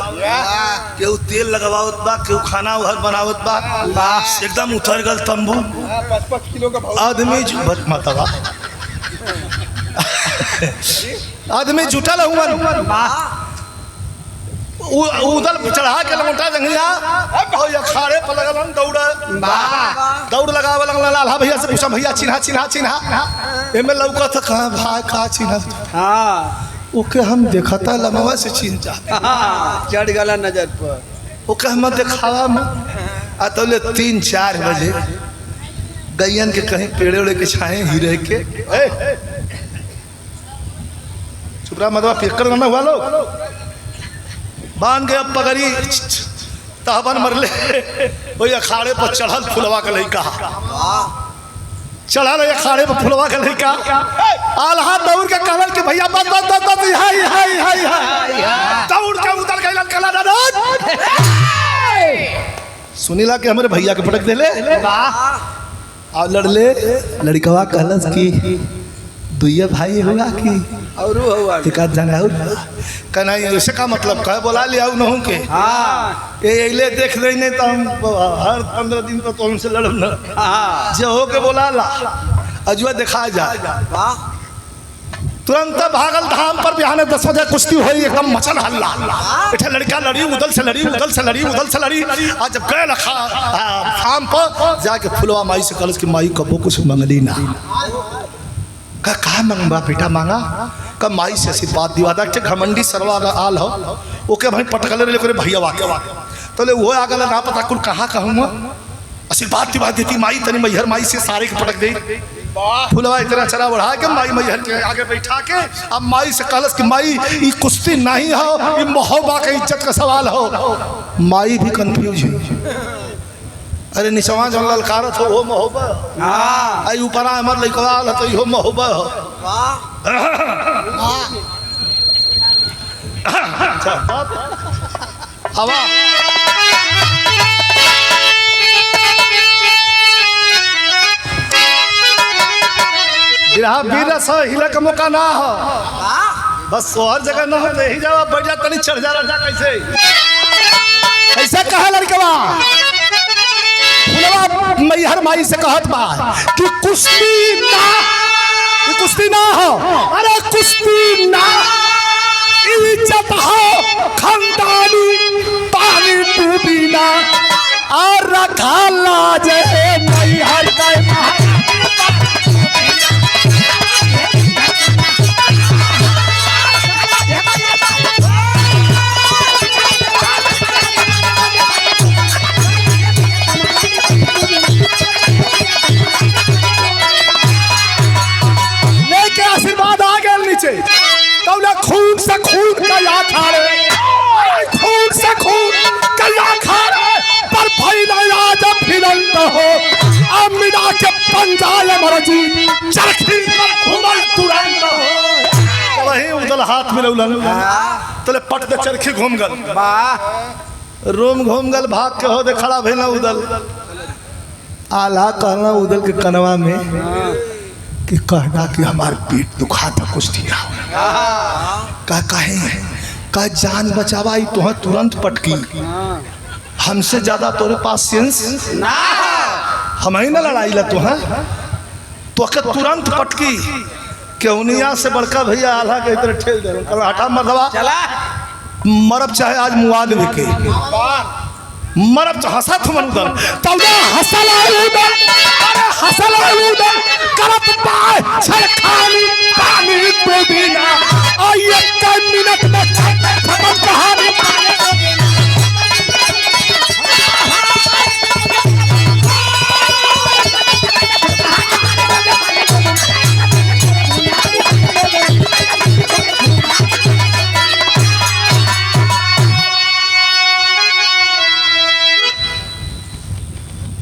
केहू तेल लगावत बा केहू खाना उहर बनावत बा एकदम उतर गल तंबू 55 किलो का आदमी मतवा आदमी जुटल हुआ उदल चढ़ा के लौटा जंगिया अखाड़े पर लगल दौड़ लगावे लगल। लाला भैया से पूछा भैया चिन्हा चिन्हा चिन्हा एमे लौका था कहाँ भाई का चिन्हा ओके हम देखता लमवा से चिन्ह जा चढ़ गला नजर पर ओके हम देखावा में आ तो 3-4 बजे गैयन के कहीं पेड़े उड़े के छाए हीरे के चुपरा मदवा पेकर ना हुआ लोग बांध के अब पगड़ी तहबन मरले वही अखाड़े पर चढ़ल फुलवा का लड़का चढ़ल अखाड़े पर फुलवा का लड़का आल्हा दौड़ के कहल कि भैया बस बस बस बस हाय हाय हाय हाय दौड़ के उतर गइल कला दादा सुनीला के हमरे भैया के पटक देले आ लड़ले लड़कवा कहलस कि दुइया भाई हुआ कि और हुआ एक आध जना और कहना ऐसे का मतलब कहे बोला ले आऊ नहू के ये ले देख ले नहीं तो हम हर 15 दिन पर तो हमसे लड़ब न जो हो के बोला ला अजुआ दिखा जा तुरंत भागल धाम पर बिहाने 10 बजे कुश्ती हुई एकदम मचल हल्ला बेटा लड़का लड़ी उदल से लड़ी उदल से लड़ी उदल से लड़ी आज जब गए धाम पर जाके फुलवा माई से कलश की माई कबो कुछ मंगली ना कहा मंगवा बेटा मांगा कब माई से आशीर्वाद दिवादा के घमंडी सरवा आल हो ओके भाई पटकले ले करे भैया वाके तो ले वो आगल ना पता कुल कहाँ कहूँगा आशीर्वाद दिवा देती माई तनी मैहर माई से सारे के पटक दे फुलवा इतना चरा बढ़ा के माई मैहर के आगे बैठा के अब माई से कहलस कि माई ये कुश्ती नहीं हो ये महोबा के इज्जत का सवाल हो माई भी कंफ्यूज है अरे निशवा जो ललकारत हो वो महोबा आई ऊपर हमर लइकवा आल तो इहो महोबा हो हवा बिरहा बीर से हिले का मौका ना हो बस हर जगह ना हो यही जाओ बैठ जा तनी चढ़ जा राजा कैसे कैसे कहा लड़कवा फुलवा मैहर माई से कहत बा कि कुश्ती ना हो अरे कुश्ती ना इज्जत हो खानदानी पानी डूबी ना और रखा लाज मैहर का आशीर्वाद आ गए नीचे तो खून से खून कया खाड़े खून से खून कया खाड़े पर भाई नया जब फिरंत हो अमीना के पंजाले मरजी चरखी पर घुमल तुरंत हो वही उदल हाथ में लौलन तले पट दे चरखी घूम गल रोम घूम गल भाग के हो दे खड़ा भेना उदल आला कहना उदल के कनवा में कि कहना कि हमार पेट दुखा था कुछ दिया का जान बचावाई तो तुरंत पटकी हमसे ज्यादा तोरे पास सेंस ना हम ही ना लड़ाई ला तो तुरंत पटकी केउनिया से बड़का भैया आल्हा के इधर ठेल दे हटा मरदवा मरब चाहे आज मुआद के मरब हंसा थुमन उधर तौदा हंसला उधर अरे हंसला उधर करत पाए छलखानी पानी डूबीना और ये 1 मिनट में खत्म कहानी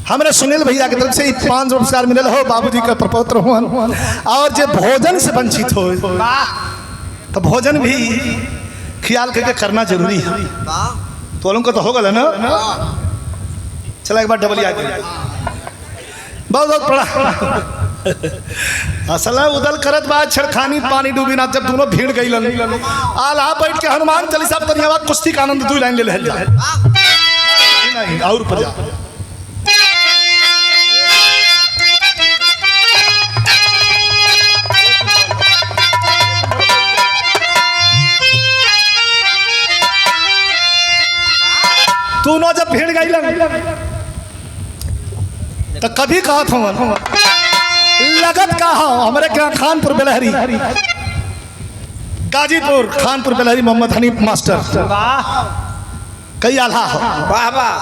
हमरे सुनील भैया की तरफ से 5 पुरस्कार मिलल हो बाबूजी का प्रपौत्र हुआ और जो भोजन से वंचित हो तो भोजन भी ख्याल करके करना जरूरी है तो लोगों को तो होगा ना चला एक बार डबल याद बहुत बहुत पड़ा असल उदल करत बाद छड़खानी पानी डूबी ना जब दोनों भीड़ गई आल्हा बैठ के हनुमान चालीसा तनिया कुश्ती का आनंद 2 लाइन ले नहीं और पर जब भीड़ गई तो कभी कहा था लगत कहा हमारे क्या खानपुर बेलहरी गाजीपुर खानपुर बेलहरी मोहम्मद हनीफ मास्टर कई आल्हा वाह वाह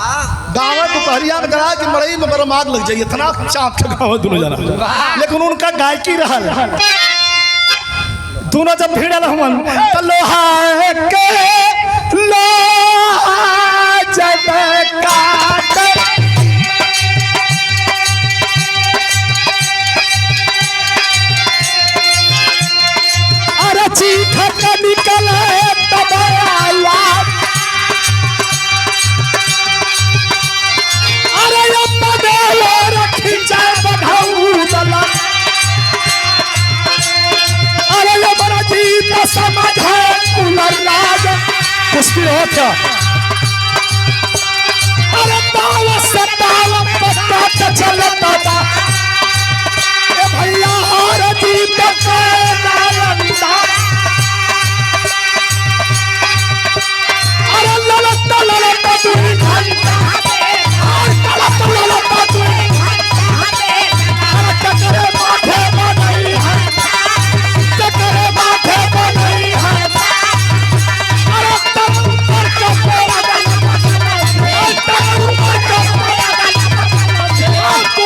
गाँव दोपहरिया में गड़ा कि मड़ई में बड़ा आग लग जाइए इतना चाँप के गाँव दोनों जना लेकिन उनका गायकी रहा दोनों जब भीड़ हुआ तो लोहा के लोहा जब काट अरे चीख निकले तब आवाज अरे अम्मा देव रखी जाए बढ़ाऊ दला अरे ये बड़ा जीत समझ है पुनर्राज कुछ भी हो क्या अरे ताव सताव पत्ता चलता था ए भैया और जीत के नालंदा अरे ललता तू घंटा और ललता तू अरे चक्कर माथे नहीं है चक्कर माथे नहीं है अरे तब ऊपर का पेड़ा तब ऊपर का पेड़ा तू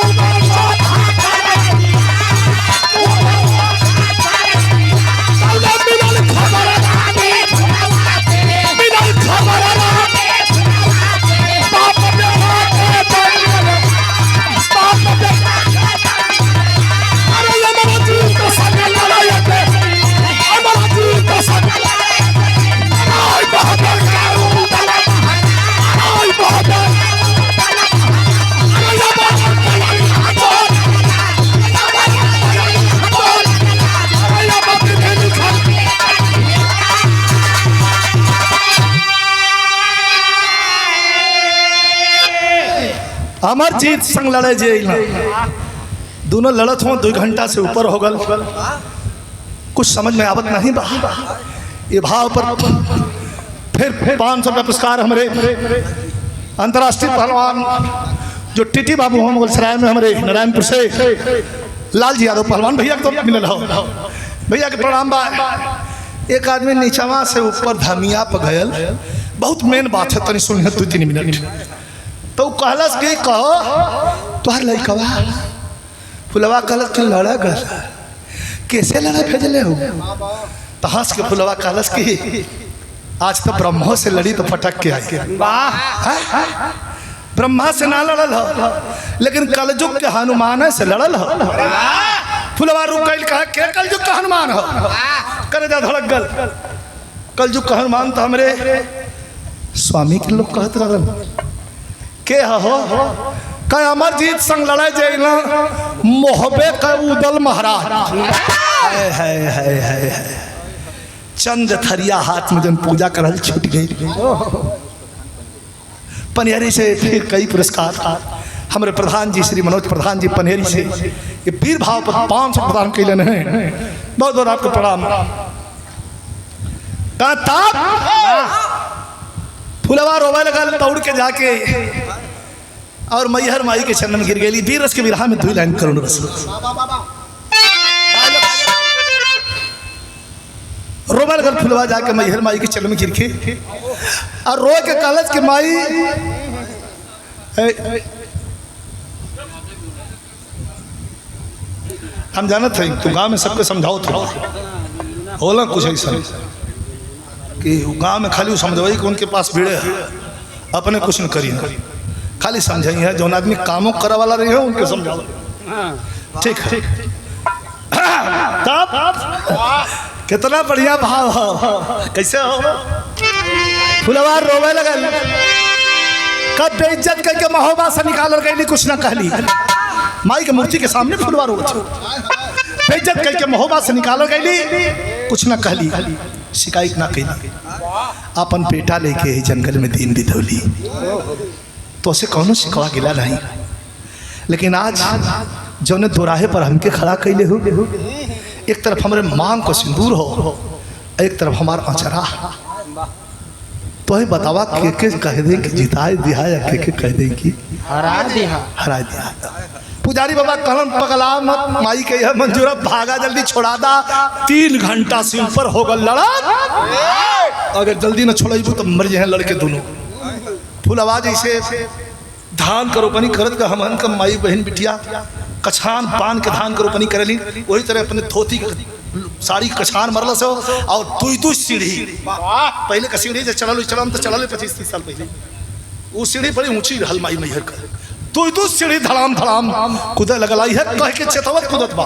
अमरजीत संग लड़े जे दोनों लड़त हो 2 घंटा से ऊपर हो गल कुछ समझ में आवत नहीं बा ये भाव पर फिर 500 रुपया पुरस्कार हमारे अंतर्राष्ट्रीय पहलवान जो टीटी बाबू हम मुगलसराय में हमारे नारायणपुर से लाल जी यादव पहलवान भैया के तो मिलल हो भैया के प्रणाम बा एक आदमी नीचवा से ऊपर धमिया पर गयल बहुत मेन बात है तनी सुनिए 2-3 मिनट तो कहलस कि कहो तुहार लड़कवा फुलवा कहलस कि लड़ा गल कैसे लड़ा भेजले हो तो हंस के फुलवा कहलस कि आज तो ब्रह्मो से लड़ी तो फटक के आई ब्रह्मा से ना लड़ल हो लेकिन कलयुग के हनुमान से लड़ल हो फुलवा रुक गई कहा के कलयुग का हनुमान हो करे जा धड़क गल कलयुग का हनुमान तो हमरे स्वामी के लोग कहत रहन के हो कह अमरजीत संग लड़ाई जाइला मोहबे का उदल महाराज है चंद थरिया हाथ में जन पूजा करल छूट गई पनियरी से फिर कई पुरस्कार हमारे प्रधान जी श्री मनोज प्रधान जी पनियरी से ये वीर भाव पर 500 प्रदान कैले हैं बहुत बहुत आपको प्रणाम फुलवा रोवे लगा दौड़ के जाके और मैहर माई के चरण में गिर गई वीर रस के विरहा में 2 लाइन करुण रस रोवे लगा फुलवा जाके मैहर माई के चरण में गिर के और रो के कहलस कि माई हम जानत हैं तू गाँव में सबके समझाओ थोड़ा होला कुछ ऐसा कि गांव में खाली समझवाई कि उनके पास भीड़े है अपने कुछ न करी खाली समझाई है जो आदमी कामों करा वाला रही है उनके समझाओ ठीक है तब कितना बढ़िया भाव हो कैसे हो फुलवा रोवे लगल कब बेइज्जत करके महोबा से निकाल गई कुछ ना कहली माई के मूर्ति के सामने फुलवा रोवे बेइज्जत करके महोबा से निकाल गई कुछ ना कहली शिकायत ना कही अपन बेटा लेके जंगल में दिन बितौली तो उसे कौनो शिकवा गिला नहीं लेकिन आज जौने दोराहे पर हमके खड़ा कैले हो एक तरफ हमारे मांग को सिंदूर हो एक तरफ हमारा अचरा तो ही बतावा के कह दे कि जिताए दिया या के कह दे कि हरा दिया। हरा दिया। पुजारी बाबा कहलन पगला मत, माई के यह मंजूर, भागा जल्दी छोड़ा दा। 3 घंटा से ऊपर हो गल लड़ा, अगर जल्दी न छोड़बू तो मर जाए लड़के दोनों। फुलवा जैसे धान का रोपनी करत का हमन का माई बहन बिटिया कछान पान के धान का रोपनी करेली, वही तरह अपने धोती साड़ी कछान मरल से और 2 सीढ़ी पहले का सीढ़ी जो चलल तो चलल 25-30 साल पहले, वो सीढ़ी बड़ी ऊंची रहल माई मैहर का, 2 सीढ़ी धड़ाम धड़ाम कूदे लगल है, कह के चेतवत कूदत बा।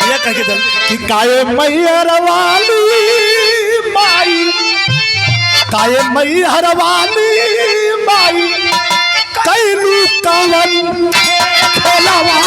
ये कह के दल कि काये मैहर वाली माई, काये मैहर वाली माई, कैलू कवन खेलवा।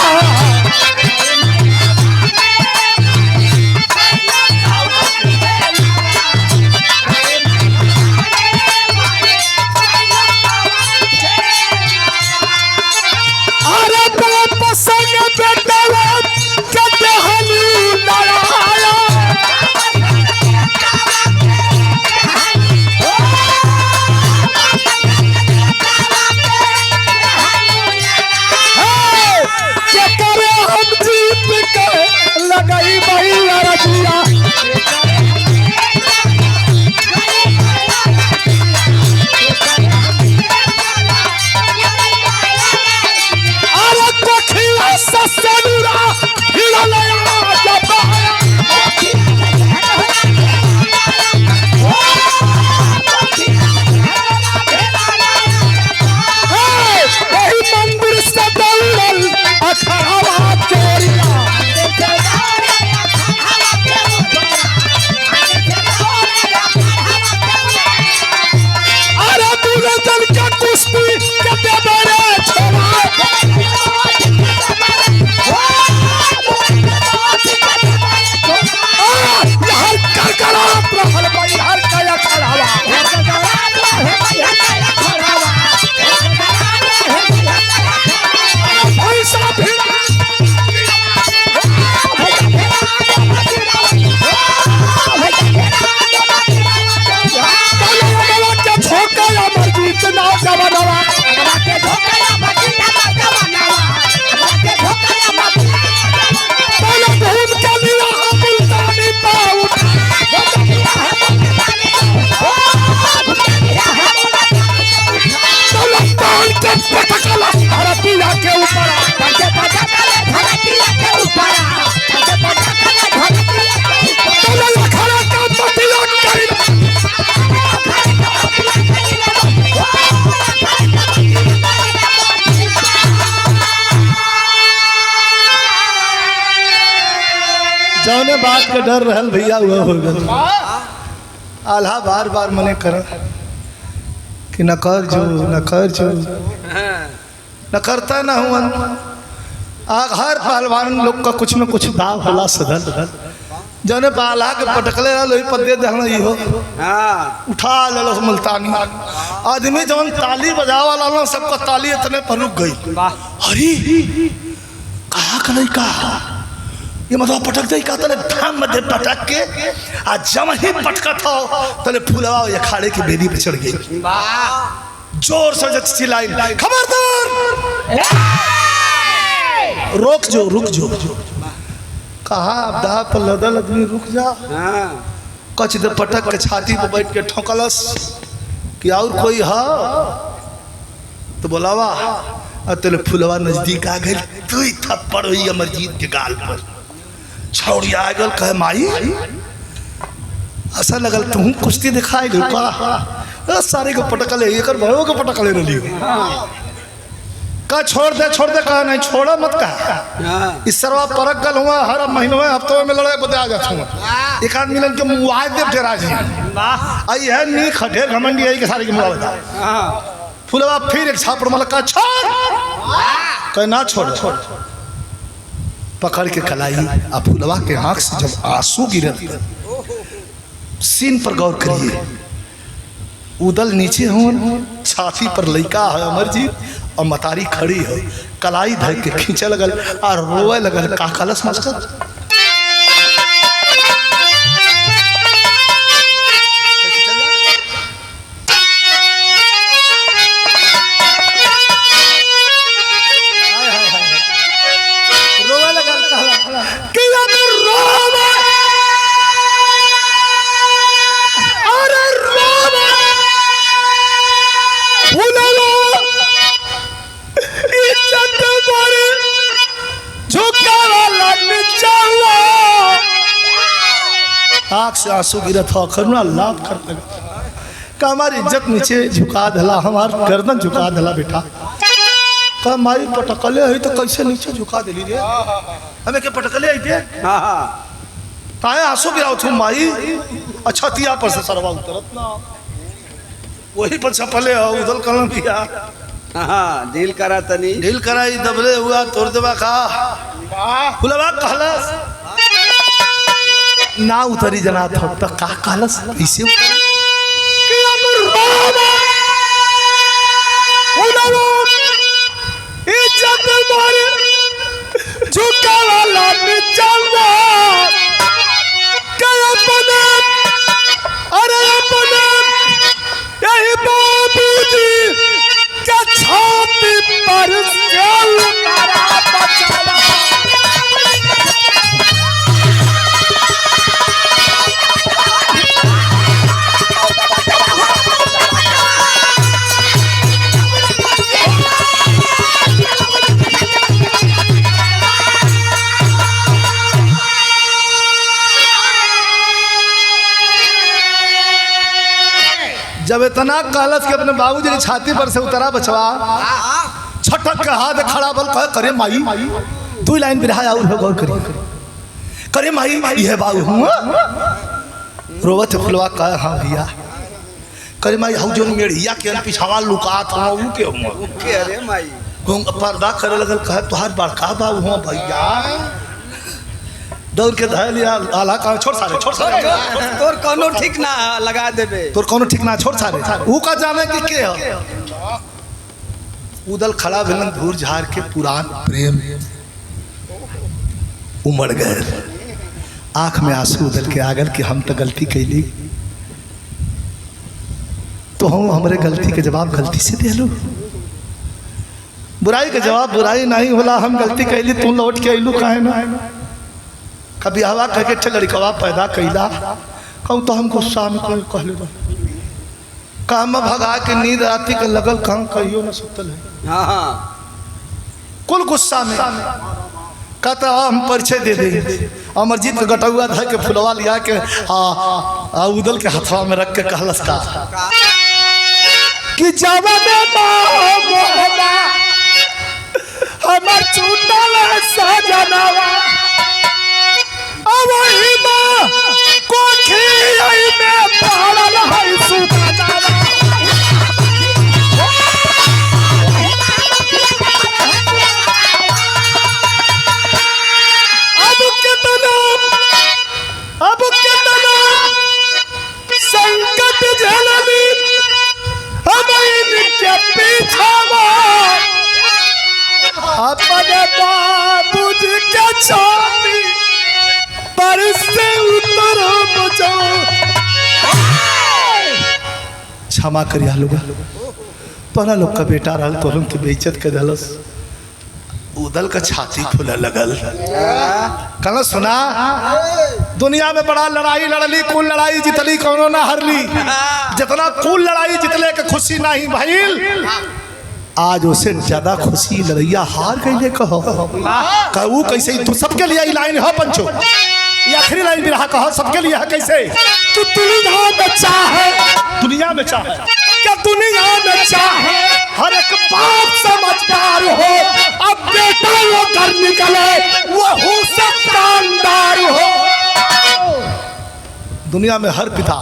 जौने बात का डर रहल भैया हुआ हो गल। आल्हा बार बार मने कर कि न कर जो न कर जो न करता न हुआ। हर पहलवान लोग का कुछ न कुछ दाव होला सदल, जौने पाला के पटकले रही पदे दहना इहो उठा ले मुल्तानी आदमी जौन ताली बजावा ला सबका ताली इतने पर रुक गई। अरे कहा का नहीं कहा ये मतलब पटक दे का तले धाम में पटक के आज जम ही पटका था तले फूलवा ये खाड़े की बेदी पे चढ़ गई। जोर से जब चिल्लाई खबरदार रुक जो कहा दा पर लदल आदमी रुक जा। कच दे पटक के छाती पे बैठ के ठोकलस कि और कोई है तो बोलावा तले फूलवा नजदीक आ गई। तू ही थप्पड़ हुई अमरजीत के गाल पर छौड़ी आ गल कहे माई ऐसा लगल तू कुश्ती दिखाई गई का सारे को पटकले एक भयो को पटकले रही का छोड़ दे कहा नहीं छोड़ा मत कहा। इस सरवा परक गल हुआ हर महीनों में हफ्तों में लड़ाई बता जाता हूँ एक आदमी मिलन के मुआवजे दे डेरा जी आई है नी खटे घमंडी आई के सारे के मुआवजा फुलवा फिर एक छापड़ मल का छोड़ कहे ना छोड़ पकड़ के कलाई आ फुलवा के आंख से जब आंसू गिरे सीन पर गौर करिए उदल नीचे हो, छाती पर लइका है अमरजीत और मतारी खड़ी है, कलाई धर के खींचे लगल और रोए लगल। का कलश मास्टर रोए लगल कि आँख से आंसू गिरत हो, करुणा लाभ कर लगा का हमारी इज्जत नीचे झुका दिला, हमार गर्दन झुका दिला बेटा। का माई पटकले है तो कैसे नीचे झुका दिली रे, हमें के पटकले आई थे ताए आंसू गिराओ थे माई। अच्छा तिया पर से सरवा उतरत ना, वही पर छपले हो उदल कलम किया। हाँ ढील करा तनी, ढील कराई दबले हुआ तोड़ देवा का फुलवा कहलस ना उतरी जना था तो का कहलस इसे कि अब रोवा उड़ाओ इज्जत मारे झुका वाला निचलवा के अपने अरे अपने यही बाबूजी के छाती पर चल मारा बचावा। जब इतना कहलस कि अपने बाबूजी की छाती पर से उतरा बचवा, छटक के हाथ खड़ा बल कहे करे माई तू लाइन बिरहा और हो गौर करी करे माई ये बाबू हूँ रोवत फुलवा कहे हाँ भैया करे माई हाउ जो मेढ़िया के पिछावा लुकात हो ऊ के हूँ के अरे माई पर्दा करे लगल कहे तुहार बड़का बाबू हूँ भैया। दौड़ के धर लिया आला का छोड़ सारे तोर कोनो ठीक ना लगा देबे, तोर कोनो ठीक ना छोड़ सारे ऊ का जाने कि के हो। उदल खड़ा भेलन धूर झाड़ के पुरान प्रेम उमड़ गए, आंख में आंसू उदल के आगल कि हम तो गलती कैली तो हम हमारे गलती के जवाब गलती से दे लो, बुराई के जवाब बुराई नहीं होला, हम गलती कैली तू लौट के अइलू काहे ना। कभी हवा कह के अच्छा लड़कवा पैदा कैला कहूँ तो हम गुस्सा में कहले काम भगा के नींद राती के लगल कहाँ कहियो न सुतल है। हाँ कुल गुस्सा में कहता हम परिचय दे देंगे। अमरजीत के गटुआ धर के फुलवा लिया के उदल के हथवा में रख के कहलस का कि जवान हमर चुनल सजनवा वही माँ कोठी में पड़ल है सुतनवा। अब कितना संकट झेलनी हम इनके पीछावा अपने बाबूजी के छाती पर से उतर बचाओ। क्षमा करिया लोग तोरा लोग का बेटा रहल तोरम के बेइज्जत के दलस उदल का छाती फूले लगल। कल सुना दुनिया में बड़ा लड़ाई लड़ली कुल लड़ाई जितली कोनो ना हरली, जितना कुल लड़ाई जितले के खुशी नहीं भइल आज उसे ज्यादा खुशी लड़ैया हार गई कहो कहू कैसे तू सबके लिए लाइन हो पंचो ये आखिरी लाइन भी रहा कहो सबके लिए है कैसे तू दुनिया में चाहे क्या दुनिया में चाहे हर एक बाप समझदार हो अब बेटा वो घर निकले वो शानदार हो। दुनिया में हर पिता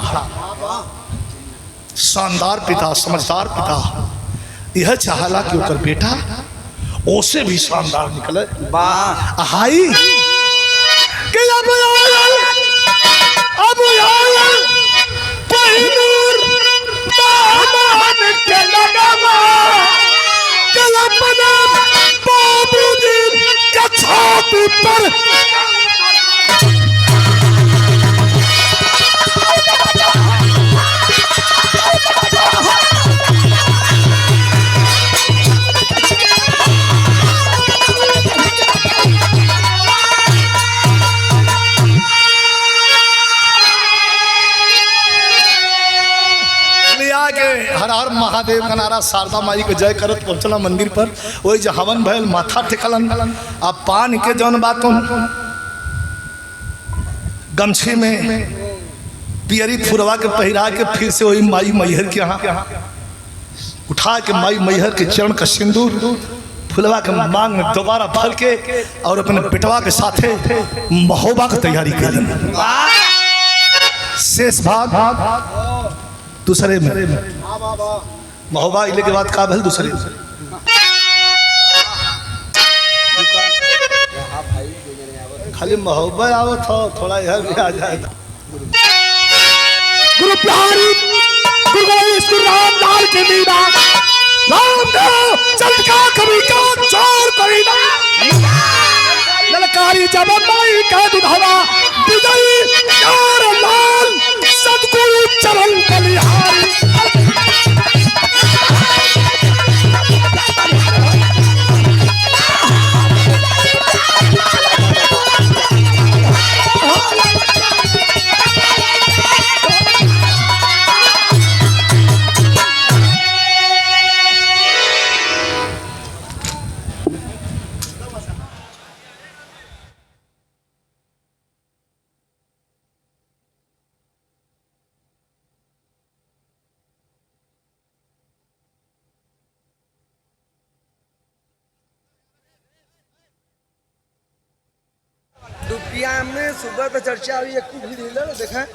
शानदार पिता समझदार पिता यह चाहला कि ओकर बेटा ओसे भी शानदार निकले। हाई कि अब पहिनूर पीपर हर हर महादेव का नारा शारदा माई के जय करत पहुंचला मंदिर पर। वही जो हवन भयल माथा टेकलन अब पान के जौन बात गमछे में पियरी फुरवा के पहिरा के फिर से वही माई मैहर के यहाँ उठा के माई मैहर के चरण का सिंदूर फुलवा के मांग में दोबारा भर के और अपने पिटवा के साथे महोबा की तैयारी कर शेष भाग दूसरे में महोबा इले के बाद का भल दूसरे खाली महोबा आवत हो थोड़ा यह भी आ जाए। गुरु प्यारी गुरु गणेश गुरु रामलाल के मीरा रामदेव चल का कभी का चोर कभी ना ललकारी जब माई का दुधावा विजयी यार लाल सदगुरु चरण बलिहारी। दुपिया में सुबह तो चर्चा हुई एक भी देखा